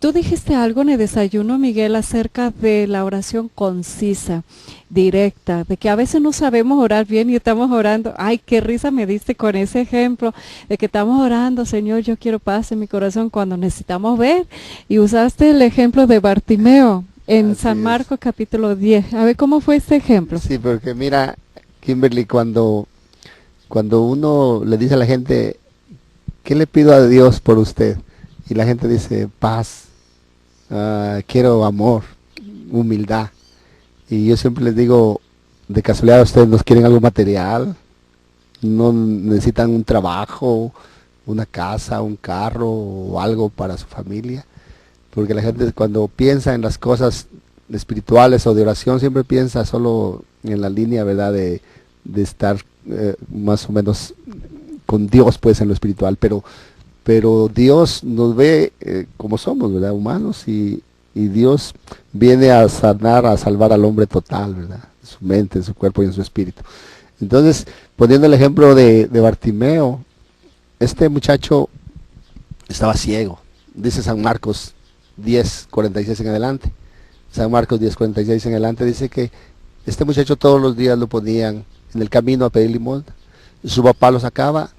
A: Tú dijiste algo en el desayuno, Miguel, acerca de la oración concisa, directa, de que a veces no sabemos orar bien y estamos orando. Ay, qué risa me diste con ese ejemplo de que estamos orando, Señor, yo quiero paz en mi corazón, cuando necesitamos ver. Y usaste el ejemplo de Bartimeo en
B: Así
A: San
B: es.
A: Marcos capítulo 10. A ver, ¿cómo fue este ejemplo?
B: Sí, porque mira, Kimberly, cuando uno le dice a la gente, ¿qué le pido a Dios por usted? Y la gente dice, paz, quiero amor, humildad. Y yo siempre les digo, de casualidad ustedes no quieren algo material, no necesitan un trabajo, una casa, un carro o algo para su familia. Porque la gente cuando piensa en las cosas espirituales o de oración siempre piensa solo en la línea, ¿verdad? De estar más o menos con Dios, pues, en lo espiritual. Pero Dios nos ve como somos, ¿verdad? Humanos, y Dios viene a sanar, a salvar al hombre total, ¿verdad? En su mente, en su cuerpo y en su espíritu. Entonces, poniendo el ejemplo de Bartimeo, este muchacho estaba ciego. Dice San Marcos 10:46 en adelante. San Marcos 10:46 en adelante dice que este muchacho todos los días lo ponían en el camino a pedir limosna. Su papá lo sacaba.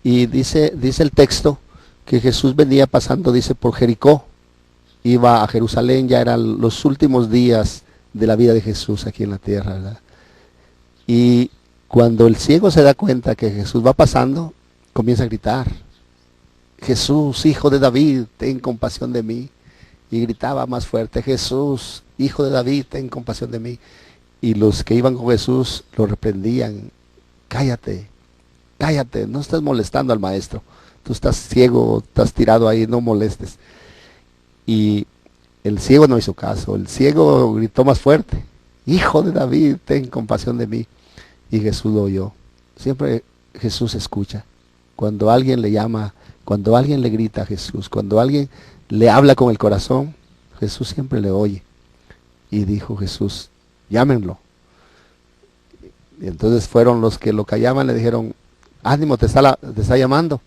B: Y dice el texto que Jesús venía pasando, dice, por Jericó, iba a Jerusalén, ya eran los últimos días de la vida de Jesús aquí en la tierra, ¿verdad? Y cuando el ciego se da cuenta que Jesús va pasando, comienza a gritar, Jesús, hijo de David, ten compasión de mí. Y gritaba más fuerte, Jesús, hijo de David, ten compasión de mí. Y los que iban con Jesús lo reprendían, cállate, no estás molestando al maestro, tú estás ciego, estás tirado ahí, no molestes. Y el ciego no hizo caso, el ciego gritó más fuerte, hijo de David, ten compasión de mí. Y Jesús lo oyó. Siempre Jesús escucha. Cuando alguien le llama, cuando alguien le grita a Jesús, cuando alguien le habla con el corazón, Jesús siempre le oye. Y dijo Jesús, llámenlo. Y entonces fueron los que lo callaban, le dijeron, ánimo, te está llamando.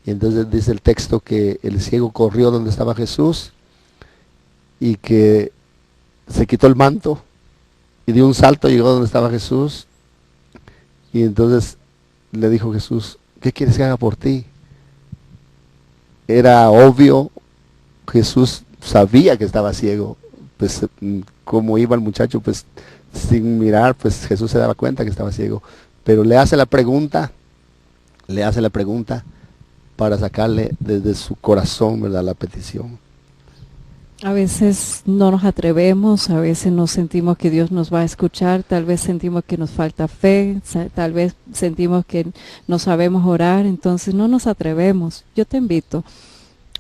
B: Y entonces dice el texto que el ciego corrió donde estaba Jesús y que se quitó el manto y dio un salto, llegó donde estaba Jesús. Y entonces le dijo Jesús, ¿qué quieres que haga por ti? Era obvio, Jesús sabía que estaba ciego, pues como iba el muchacho, pues sin mirar, pues Jesús se daba cuenta que estaba ciego. Pero le hace la pregunta para sacarle desde su corazón, ¿verdad?, la petición.
A: A veces no nos atrevemos, a veces no sentimos que Dios nos va a escuchar, tal vez sentimos que nos falta fe, tal vez sentimos que no sabemos orar, entonces no nos atrevemos. Yo te invito,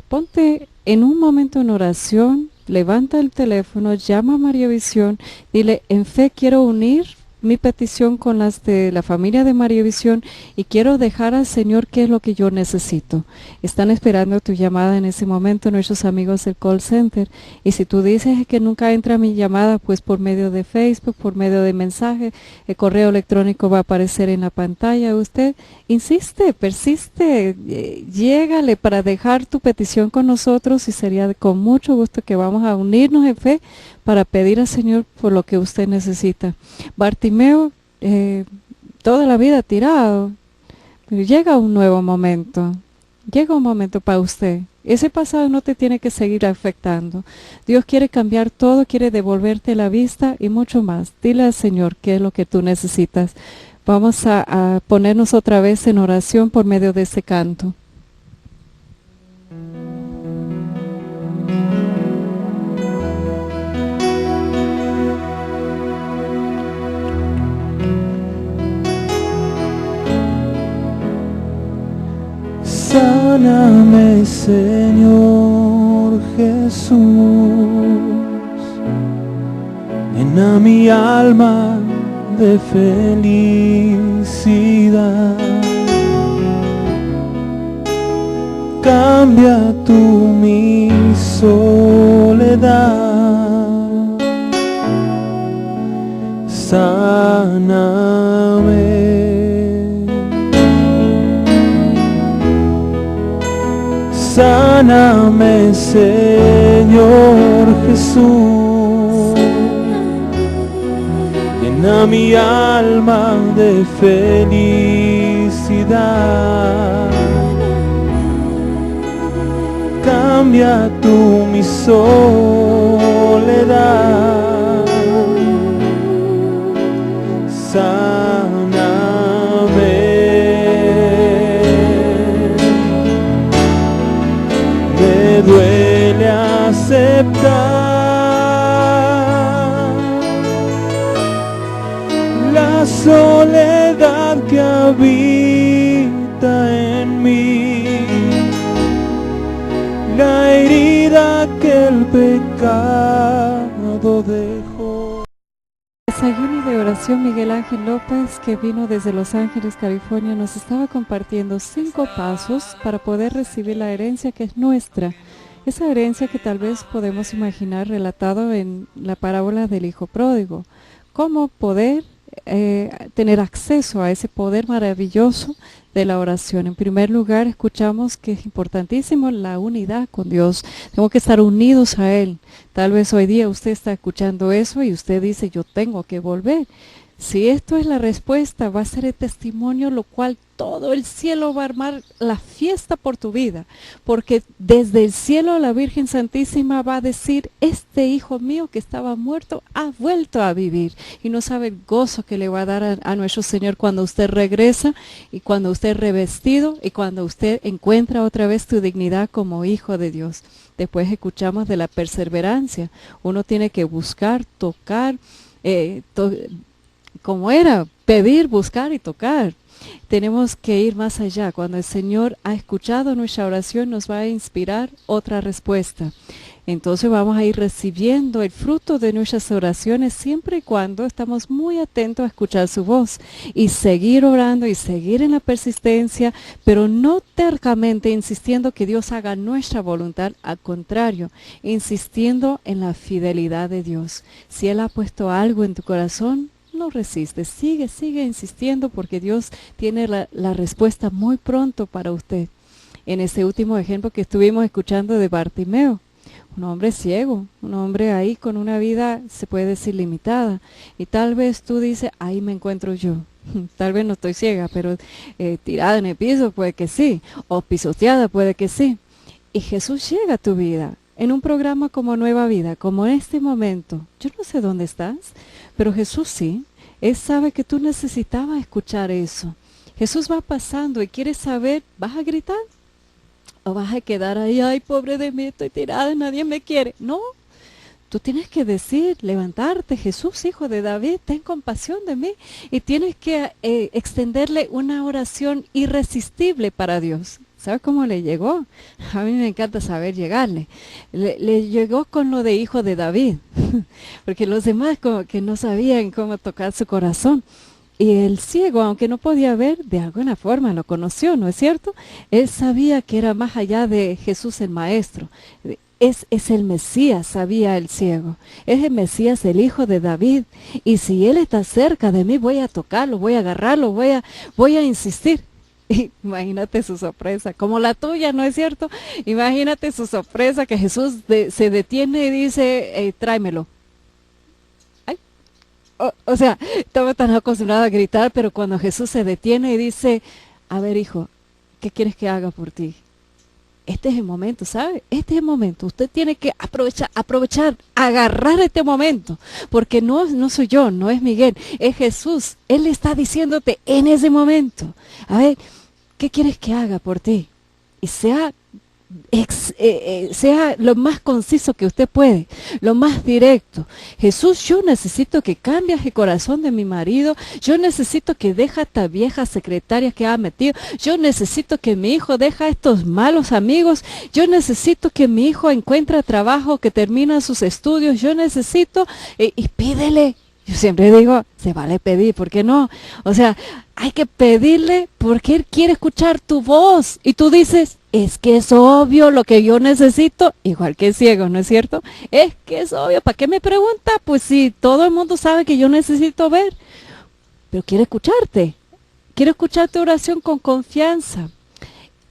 A: ponte en un momento en oración, levanta el teléfono, llama a María Visión, dile, en fe quiero unir mi petición con las de la familia de María Visión y quiero dejar al Señor qué es lo que yo necesito. Están esperando tu llamada en ese momento nuestros amigos del call center, y si tú dices que nunca entra mi llamada, pues por medio de Facebook, por medio de mensaje, el correo electrónico va a aparecer en la pantalla. Usted insiste, persiste, llégale para dejar tu petición con nosotros, y sería con mucho gusto que vamos a unirnos en fe para pedir al Señor por lo que usted necesita. Bartimeo, toda la vida tirado, pero llega un nuevo momento, llega un momento para usted. Ese pasado no te tiene que seguir afectando. Dios quiere cambiar todo, quiere devolverte la vista y mucho más. Dile al Señor qué es lo que tú necesitas. Vamos a ponernos otra vez en oración por medio de ese canto.
C: Sáname, Señor Jesús, llena mi alma de felicidad. cambia tú mi soledad, sáname, sáname, Señor Jesús, llena mi alma de felicidad, cambia tú mi soledad, sáname, me duele aceptar la soledad que habita en mí, la herida que el pecado dejó.
A: Desayuno de oración. Miguel Ángel López, que vino desde Los Ángeles, California, nos estaba compartiendo 5 pasos para poder recibir la herencia que es nuestra. Esa herencia que tal vez podemos imaginar relatado en la parábola del hijo pródigo. Cómo poder tener acceso a ese poder maravilloso de la oración. En primer lugar, escuchamos que es importantísimo la unidad con Dios. Tengo que estar unidos a Él. Tal vez hoy día usted está escuchando eso y usted dice, yo tengo que volver. Si esto es la respuesta, va a ser el testimonio, lo cual todo el cielo va a armar la fiesta por tu vida, porque desde el cielo la Virgen Santísima va a decir, este hijo mío que estaba muerto ha vuelto a vivir, y no sabe el gozo que le va a dar a nuestro Señor cuando usted regresa, y cuando usted es revestido, y cuando usted encuentra otra vez tu dignidad como hijo de Dios. Después escuchamos de la perseverancia. Uno tiene que buscar, tocar, como era, pedir, buscar y tocar. Tenemos que ir más allá. Cuando el Señor ha escuchado nuestra oración, nos va a inspirar otra respuesta. Entonces vamos a ir recibiendo el fruto de nuestras oraciones siempre y cuando estamos muy atentos a escuchar su voz y seguir orando y seguir en la persistencia, pero no tercamente insistiendo que Dios haga nuestra voluntad, al contrario, insistiendo en la fidelidad de Dios. Si Él ha puesto algo en tu corazón, no resistes, sigue insistiendo, porque Dios tiene la respuesta muy pronto para usted. En ese último ejemplo que estuvimos escuchando de Bartimeo, un hombre ciego, un hombre ahí con una vida, se puede decir, limitada, y tal vez tú dices, ahí me encuentro yo. Tal vez no estoy ciega, pero tirada en el piso puede que sí, o pisoteada puede que sí. Y Jesús llega a tu vida en un programa como Nueva Vida, como en este momento. Yo no sé dónde estás, pero Jesús sí. Él sabe que tú necesitabas escuchar eso. Jesús va pasando y quiere saber, ¿vas a gritar? ¿O vas a quedar ahí, ay, pobre de mí, estoy tirada, nadie me quiere? No, tú tienes que decir, levantarte, Jesús, hijo de David, ten compasión de mí. Y tienes que extenderle una oración irresistible para Dios. ¿Sabe cómo le llegó? A mí me encanta saber llegarle. Le llegó con lo de hijo de David, porque los demás como que no sabían cómo tocar su corazón. Y el ciego, aunque no podía ver, de alguna forma lo conoció, ¿no es cierto? Él sabía que era más allá de Jesús el Maestro. Es el Mesías, sabía el ciego. Es el Mesías, el hijo de David. Y si Él está cerca de mí, voy a tocarlo, voy a agarrarlo, voy a insistir. Imagínate su sorpresa, como la tuya, ¿no es cierto? Imagínate su sorpresa, que Jesús se detiene y dice, tráemelo. Ay. O sea, estaba tan acostumbrado a gritar, pero cuando Jesús se detiene y dice, a ver, hijo, ¿qué quieres que haga por ti? Este es el momento, ¿sabe? Este es el momento. Usted tiene que aprovechar, agarrar este momento. Porque no soy yo, no es Miguel, es Jesús. Él está diciéndote en ese momento. A ver, ¿qué quieres que haga por ti? Y sea lo más conciso que usted puede, lo más directo. Jesús, yo necesito que cambies el corazón de mi marido, yo necesito que deje a esta vieja secretaria que ha metido, yo necesito que mi hijo deje a estos malos amigos, yo necesito que mi hijo encuentre trabajo, que termine sus estudios, yo necesito, y pídele. Yo siempre digo, se vale pedir, ¿por qué no? O sea, hay que pedirle porque Él quiere escuchar tu voz. Y tú dices, es que es obvio lo que yo necesito, igual que ciego, ¿no es cierto? Es que es obvio, ¿para qué me pregunta? Pues si todo el mundo sabe que yo necesito ver, pero quiero escuchar tu oración con confianza.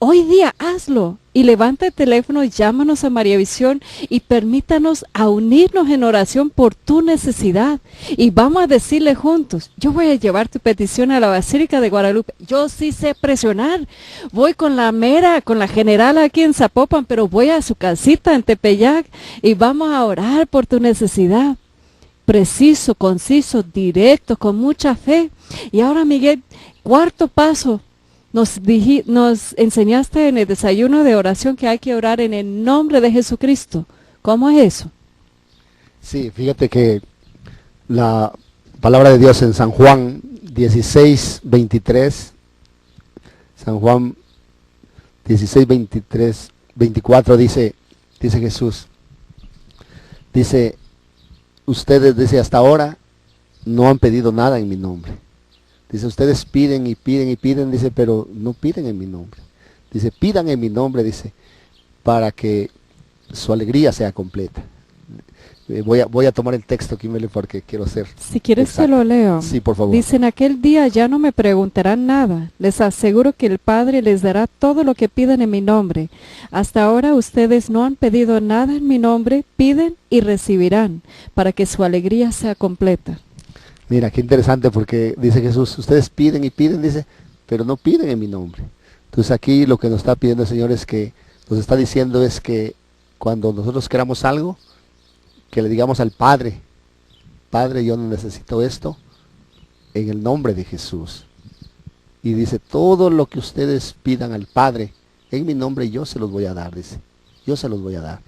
A: Hoy día hazlo y levanta el teléfono y llámanos a María Visión y permítanos a unirnos en oración por tu necesidad. Y vamos a decirle juntos, yo voy a llevar tu petición a la Basílica de Guadalupe. Yo sí sé presionar. Voy con la general aquí en Zapopan, pero voy a su casita en Tepeyac y vamos a orar por tu necesidad. Preciso, conciso, directo, con mucha fe. Y ahora, Miguel, cuarto paso. Nos enseñaste en el desayuno de oración que hay que orar en el nombre de Jesucristo. ¿Cómo es eso?
B: Sí, fíjate que la palabra de Dios en San Juan 16, 23, San Juan 16, 23, 24 dice Jesús, dice, ustedes, dice, hasta ahora no han pedido nada en mi nombre. Dice, ustedes piden y piden y piden, dice, pero no piden en mi nombre. Dice, pidan en mi nombre, dice, para que su alegría sea completa. Voy a tomar el texto, Kimberly, porque quiero ser
A: Si quieres
B: exacto.
A: te lo leo.
B: Sí, por favor.
A: Dice, en aquel día ya no me preguntarán nada. Les aseguro que el Padre les dará todo lo que pidan en mi nombre. Hasta ahora ustedes no han pedido nada en mi nombre, piden y recibirán, para que su alegría sea completa.
B: Mira, qué interesante porque dice Jesús, ustedes piden y piden, dice, pero no piden en mi nombre. Entonces aquí lo que nos está pidiendo el Señor es que, nos está diciendo es que cuando nosotros queramos algo, que le digamos al Padre, Padre, yo no necesito esto, en el nombre de Jesús. Y dice, todo lo que ustedes pidan al Padre, en mi nombre yo se los voy a dar, dice, yo se los voy a dar.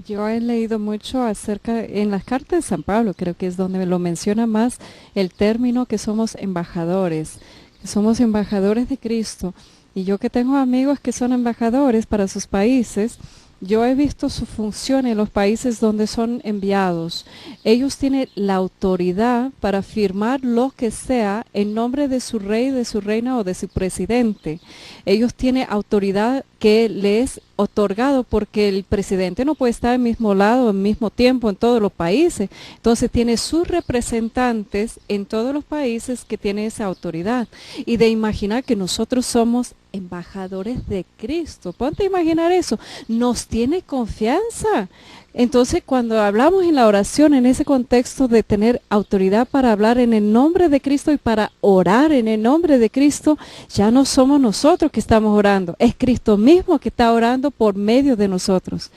A: Yo he leído mucho acerca, en las cartas de San Pablo, creo que es donde lo menciona más el término que somos embajadores de Cristo. Y yo que tengo amigos que son embajadores para sus países, yo he visto su función en los países donde son enviados. Ellos tienen la autoridad para firmar lo que sea en nombre de su rey, de su reina o de su presidente. Ellos tienen autoridad que les es otorgado porque el presidente no puede estar al mismo lado, al mismo tiempo en todos los países. Entonces tiene sus representantes en todos los países que tienen esa autoridad. Y de imaginar que nosotros somos embajadores de Cristo. Ponte a imaginar eso. Nos tiene confianza. Entonces, cuando hablamos en la oración, en ese contexto de tener autoridad para hablar en el nombre de Cristo y para orar en el nombre de Cristo, ya no somos nosotros que estamos orando, es Cristo mismo que está orando por medio de nosotros.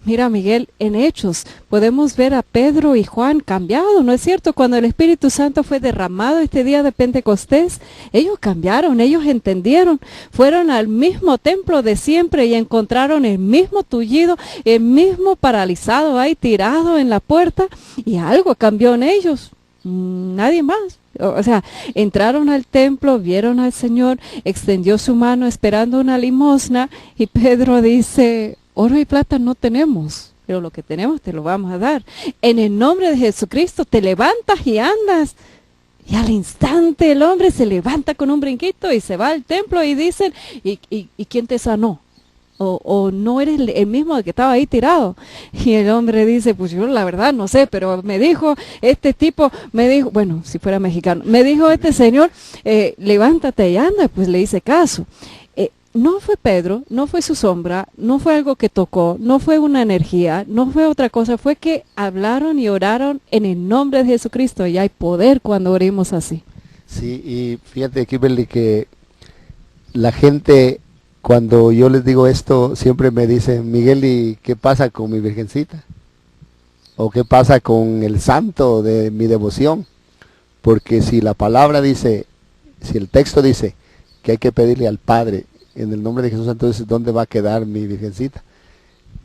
A: Mira, Miguel, en Hechos podemos ver a Pedro y Juan cambiados, ¿no es cierto? Cuando el Espíritu Santo fue derramado este día de Pentecostés, ellos cambiaron, ellos entendieron, fueron al mismo templo de siempre y encontraron el mismo tullido, el mismo paralizado ahí tirado en la puerta y algo cambió en ellos, nadie más. O sea, entraron al templo, vieron al Señor, extendió su mano esperando una limosna y Pedro dice, oro y plata no tenemos, pero lo que tenemos te lo vamos a dar. En el nombre de Jesucristo te levantas y andas. Y al instante el hombre se levanta con un brinquito y se va al templo y dicen, ¿y quién te sanó? O no eres el mismo que estaba ahí tirado. Y el hombre dice, pues yo la verdad no sé, pero me dijo, este tipo, me dijo, bueno, si fuera mexicano, me dijo este señor, levántate y anda, pues le hice caso. No fue Pedro, no fue su sombra, no fue algo que tocó, no fue una energía, no fue otra cosa, fue que hablaron y oraron en el nombre de Jesucristo y hay poder cuando oremos así.
B: Sí, y fíjate, Kimberly, que la gente, cuando yo les digo esto, siempre me dicen, Miguel, ¿y qué pasa con mi virgencita? ¿O qué pasa con el santo de mi devoción? Porque si la palabra dice, si el texto dice que hay que pedirle al Padre en el nombre de Jesús, entonces ¿dónde va a quedar mi virgencita?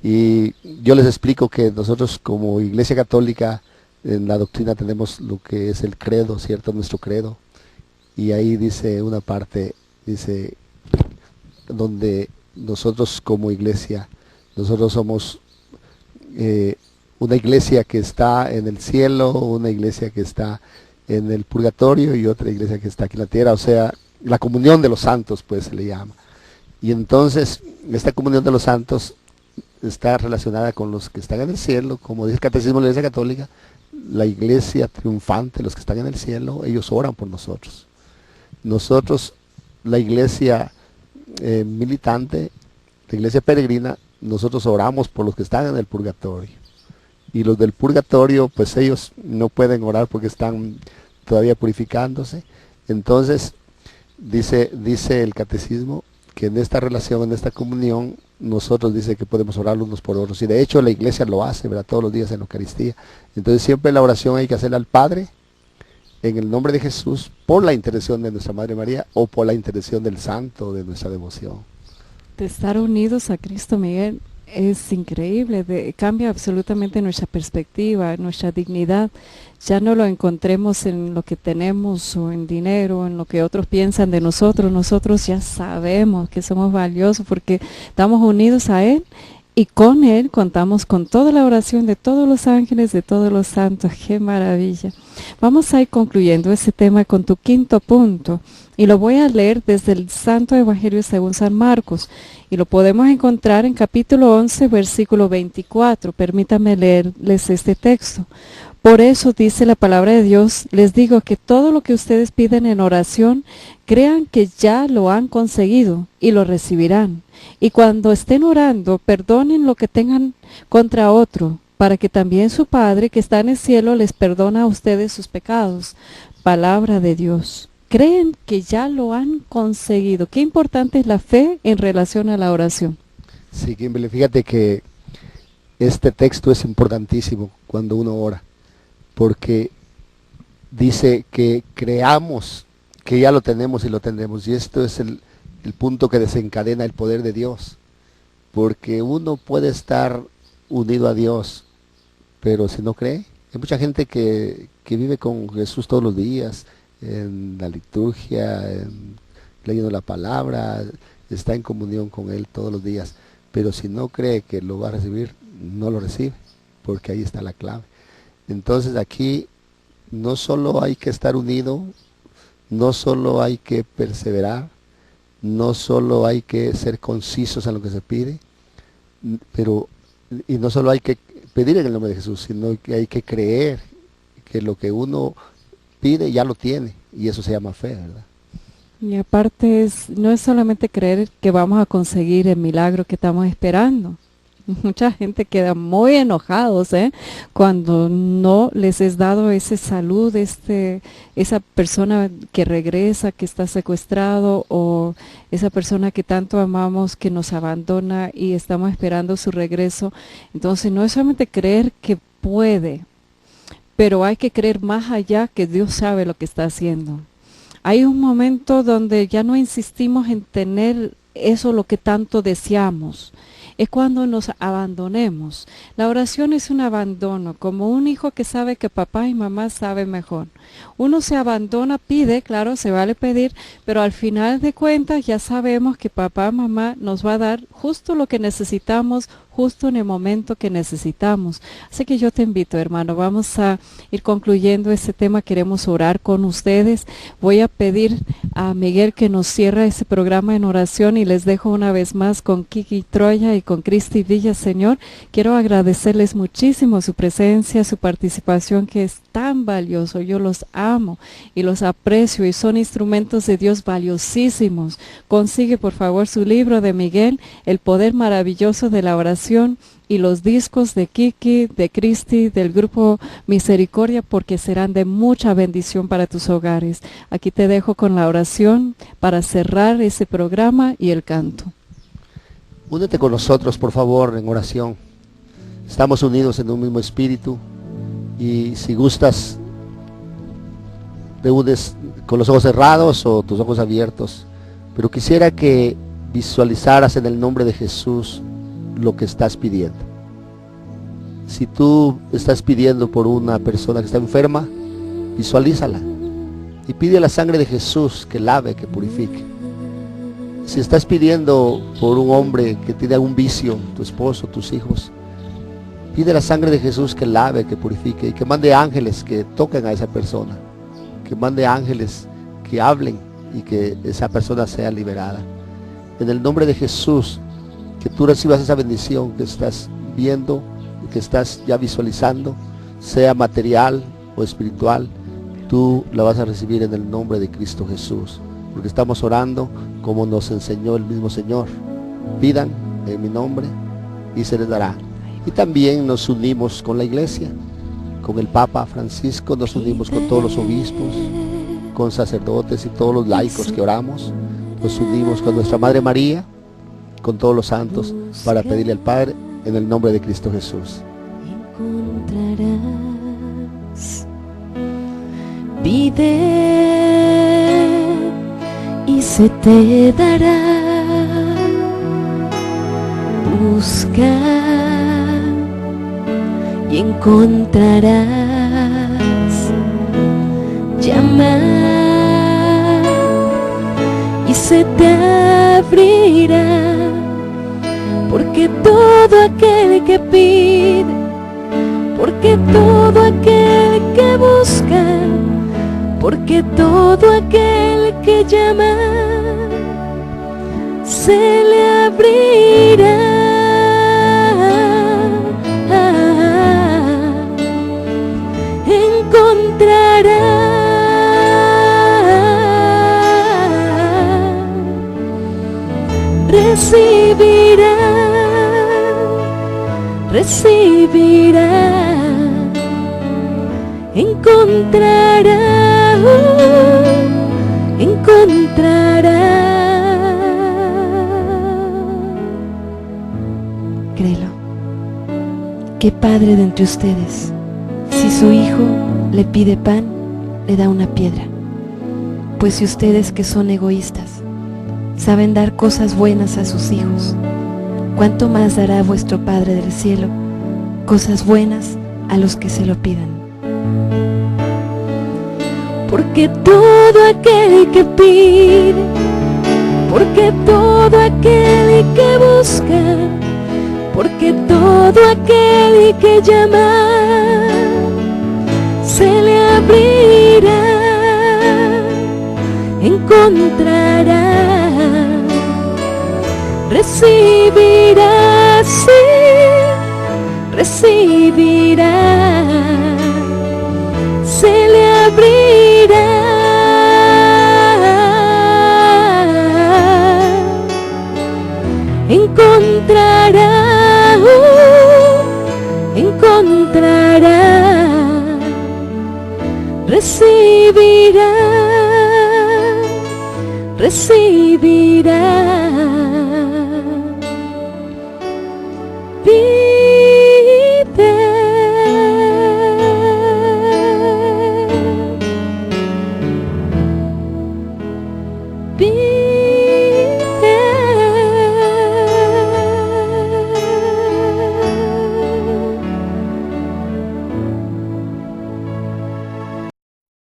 B: Y yo les explico que nosotros como Iglesia Católica en la doctrina tenemos lo que es el credo, ¿cierto? Nuestro credo. Y ahí dice una parte, dice, donde nosotros como iglesia, nosotros somos una iglesia que está en el cielo, una iglesia que está en el purgatorio y otra iglesia que está aquí en la tierra, o sea, la comunión de los santos, pues se le llama. Y entonces esta comunión de los santos está relacionada con los que están en el cielo, como dice el Catecismo de la Iglesia Católica, la iglesia triunfante, los que están en el cielo, ellos oran por nosotros. Nosotros, la iglesia militante, la iglesia peregrina, nosotros oramos por los que están en el purgatorio. Y los del purgatorio, pues ellos no pueden orar porque están todavía purificándose. Entonces, dice el Catecismo que en esta relación, en esta comunión, nosotros dice que podemos orar unos por otros. Y de hecho la iglesia lo hace, ¿verdad? Todos los días en la Eucaristía. Entonces siempre la oración hay que hacerla al Padre, en el nombre de Jesús, por la intercesión de nuestra Madre María o por la intercesión del Santo de nuestra devoción.
A: De estar unidos a Cristo, Miguel, es increíble, cambia absolutamente nuestra perspectiva, nuestra dignidad. Ya no lo encontremos en lo que tenemos o en dinero, en lo que otros piensan de nosotros. Nosotros ya sabemos que somos valiosos porque estamos unidos a Él y con Él contamos con toda la oración de todos los ángeles, de todos los santos. ¡Qué maravilla! Vamos a ir concluyendo ese tema con tu quinto punto y lo voy a leer desde el Santo Evangelio según San Marcos y lo podemos encontrar en capítulo 11, versículo 24. Permítame leerles este texto. Por eso dice la palabra de Dios, les digo que todo lo que ustedes piden en oración, crean que ya lo han conseguido y lo recibirán. Y cuando estén orando, perdonen lo que tengan contra otro, para que también su Padre que está en el cielo les perdona a ustedes sus pecados. Palabra de Dios. Creen que ya lo han conseguido. Qué importante es la fe en relación a la oración.
B: Sí, Kimberly, fíjate que este texto es importantísimo cuando uno ora, porque dice que creamos que ya lo tenemos y lo tendremos, y esto es el punto que desencadena el poder de Dios, porque uno puede estar unido a Dios, pero si no cree, hay mucha gente que vive con Jesús todos los días, en la liturgia, leyendo la palabra, está en comunión con Él todos los días, pero si no cree que lo va a recibir, no lo recibe, porque ahí está la clave. Entonces aquí no solo hay que estar unido, no solo hay que perseverar, no solo hay que ser concisos en lo que se pide, y no solo hay que pedir en el nombre de Jesús, sino que hay que creer que lo que uno pide ya lo tiene, y eso se llama fe, ¿verdad?
A: Y aparte no es solamente creer que vamos a conseguir el milagro que estamos esperando. Mucha gente queda muy enojados cuando no les es dado ese salud, esa persona que regresa, que está secuestrado, o esa persona que tanto amamos que nos abandona y estamos esperando su regreso. Entonces no es solamente creer que puede, pero hay que creer más allá que Dios sabe lo que está haciendo. Hay un momento donde ya no insistimos en tener eso lo que tanto deseamos. Es cuando nos abandonemos. La oración es un abandono, como un hijo que sabe que papá y mamá saben mejor. Uno se abandona, pide, claro, se vale pedir, pero al final de cuentas ya sabemos que papá y mamá nos va a dar justo lo que necesitamos, justo en el momento que necesitamos. Así que yo te invito, hermano, vamos a ir concluyendo este tema, queremos orar con ustedes. Voy a pedir a Miguel que nos cierre ese programa en oración y les dejo una vez más con Kiki Troya y con Cristi Villa, Señor. Quiero agradecerles muchísimo su presencia, su participación, que es tan valioso. Yo los amo y los aprecio y son instrumentos de Dios valiosísimos. Consigue por favor su libro de Miguel, El Poder Maravilloso de la Oración, y los discos de Kiki, de Cristi, del grupo Misericordia, porque serán de mucha bendición para tus hogares. Aquí te dejo con la oración para cerrar ese programa y el canto.
B: Únete con nosotros, por favor, en oración. Estamos unidos en un mismo espíritu, y si gustas, te unes con los ojos cerrados o tus ojos abiertos, pero quisiera que visualizaras en el nombre de Jesús lo que estás pidiendo. Si tú estás pidiendo por una persona que está enferma, visualízala y pide la sangre de Jesús que lave, que purifique. Si estás pidiendo por un hombre que tiene algún vicio, tu esposo, tus hijos, pide la sangre de Jesús que lave, que purifique, y que mande ángeles que toquen a esa persona, que mande ángeles que hablen y que esa persona sea liberada. En el nombre de Jesús, que tú recibas esa bendición que estás viendo, que estás ya visualizando, sea material o espiritual, tú la vas a recibir en el nombre de Cristo Jesús, porque estamos orando como nos enseñó el mismo Señor. Pidan en mi nombre y se les dará. Y también nos unimos con la iglesia, con el Papa Francisco, nos unimos con todos los obispos, con sacerdotes y todos los laicos que oramos, nos unimos con nuestra Madre María, con todos los santos, para pedirle al Padre en el nombre de Cristo Jesús.
D: Encontrarás, pide y se te dará, busca y encontrarás, llama y se te abrirá, porque todo aquel que pide, porque todo aquel que busca, porque todo aquel que llama, se le abrirá. Encontrará, recibirá, recibirá, encontrará, encontrará. Créelo. ¿Qué padre de entre ustedes, si su hijo le pide pan, le da una piedra? Pues si ustedes, que son egoístas, saben dar cosas buenas a sus hijos, ¿cuánto más dará vuestro Padre del cielo cosas buenas a los que se lo pidan? Porque todo aquel que pide, porque todo aquel que busca, porque todo aquel que llama, se le abrirá, encontrará, recibirá, sí, recibirá, se le abrirá, encontrará, encontrará, recibirá, recibirá.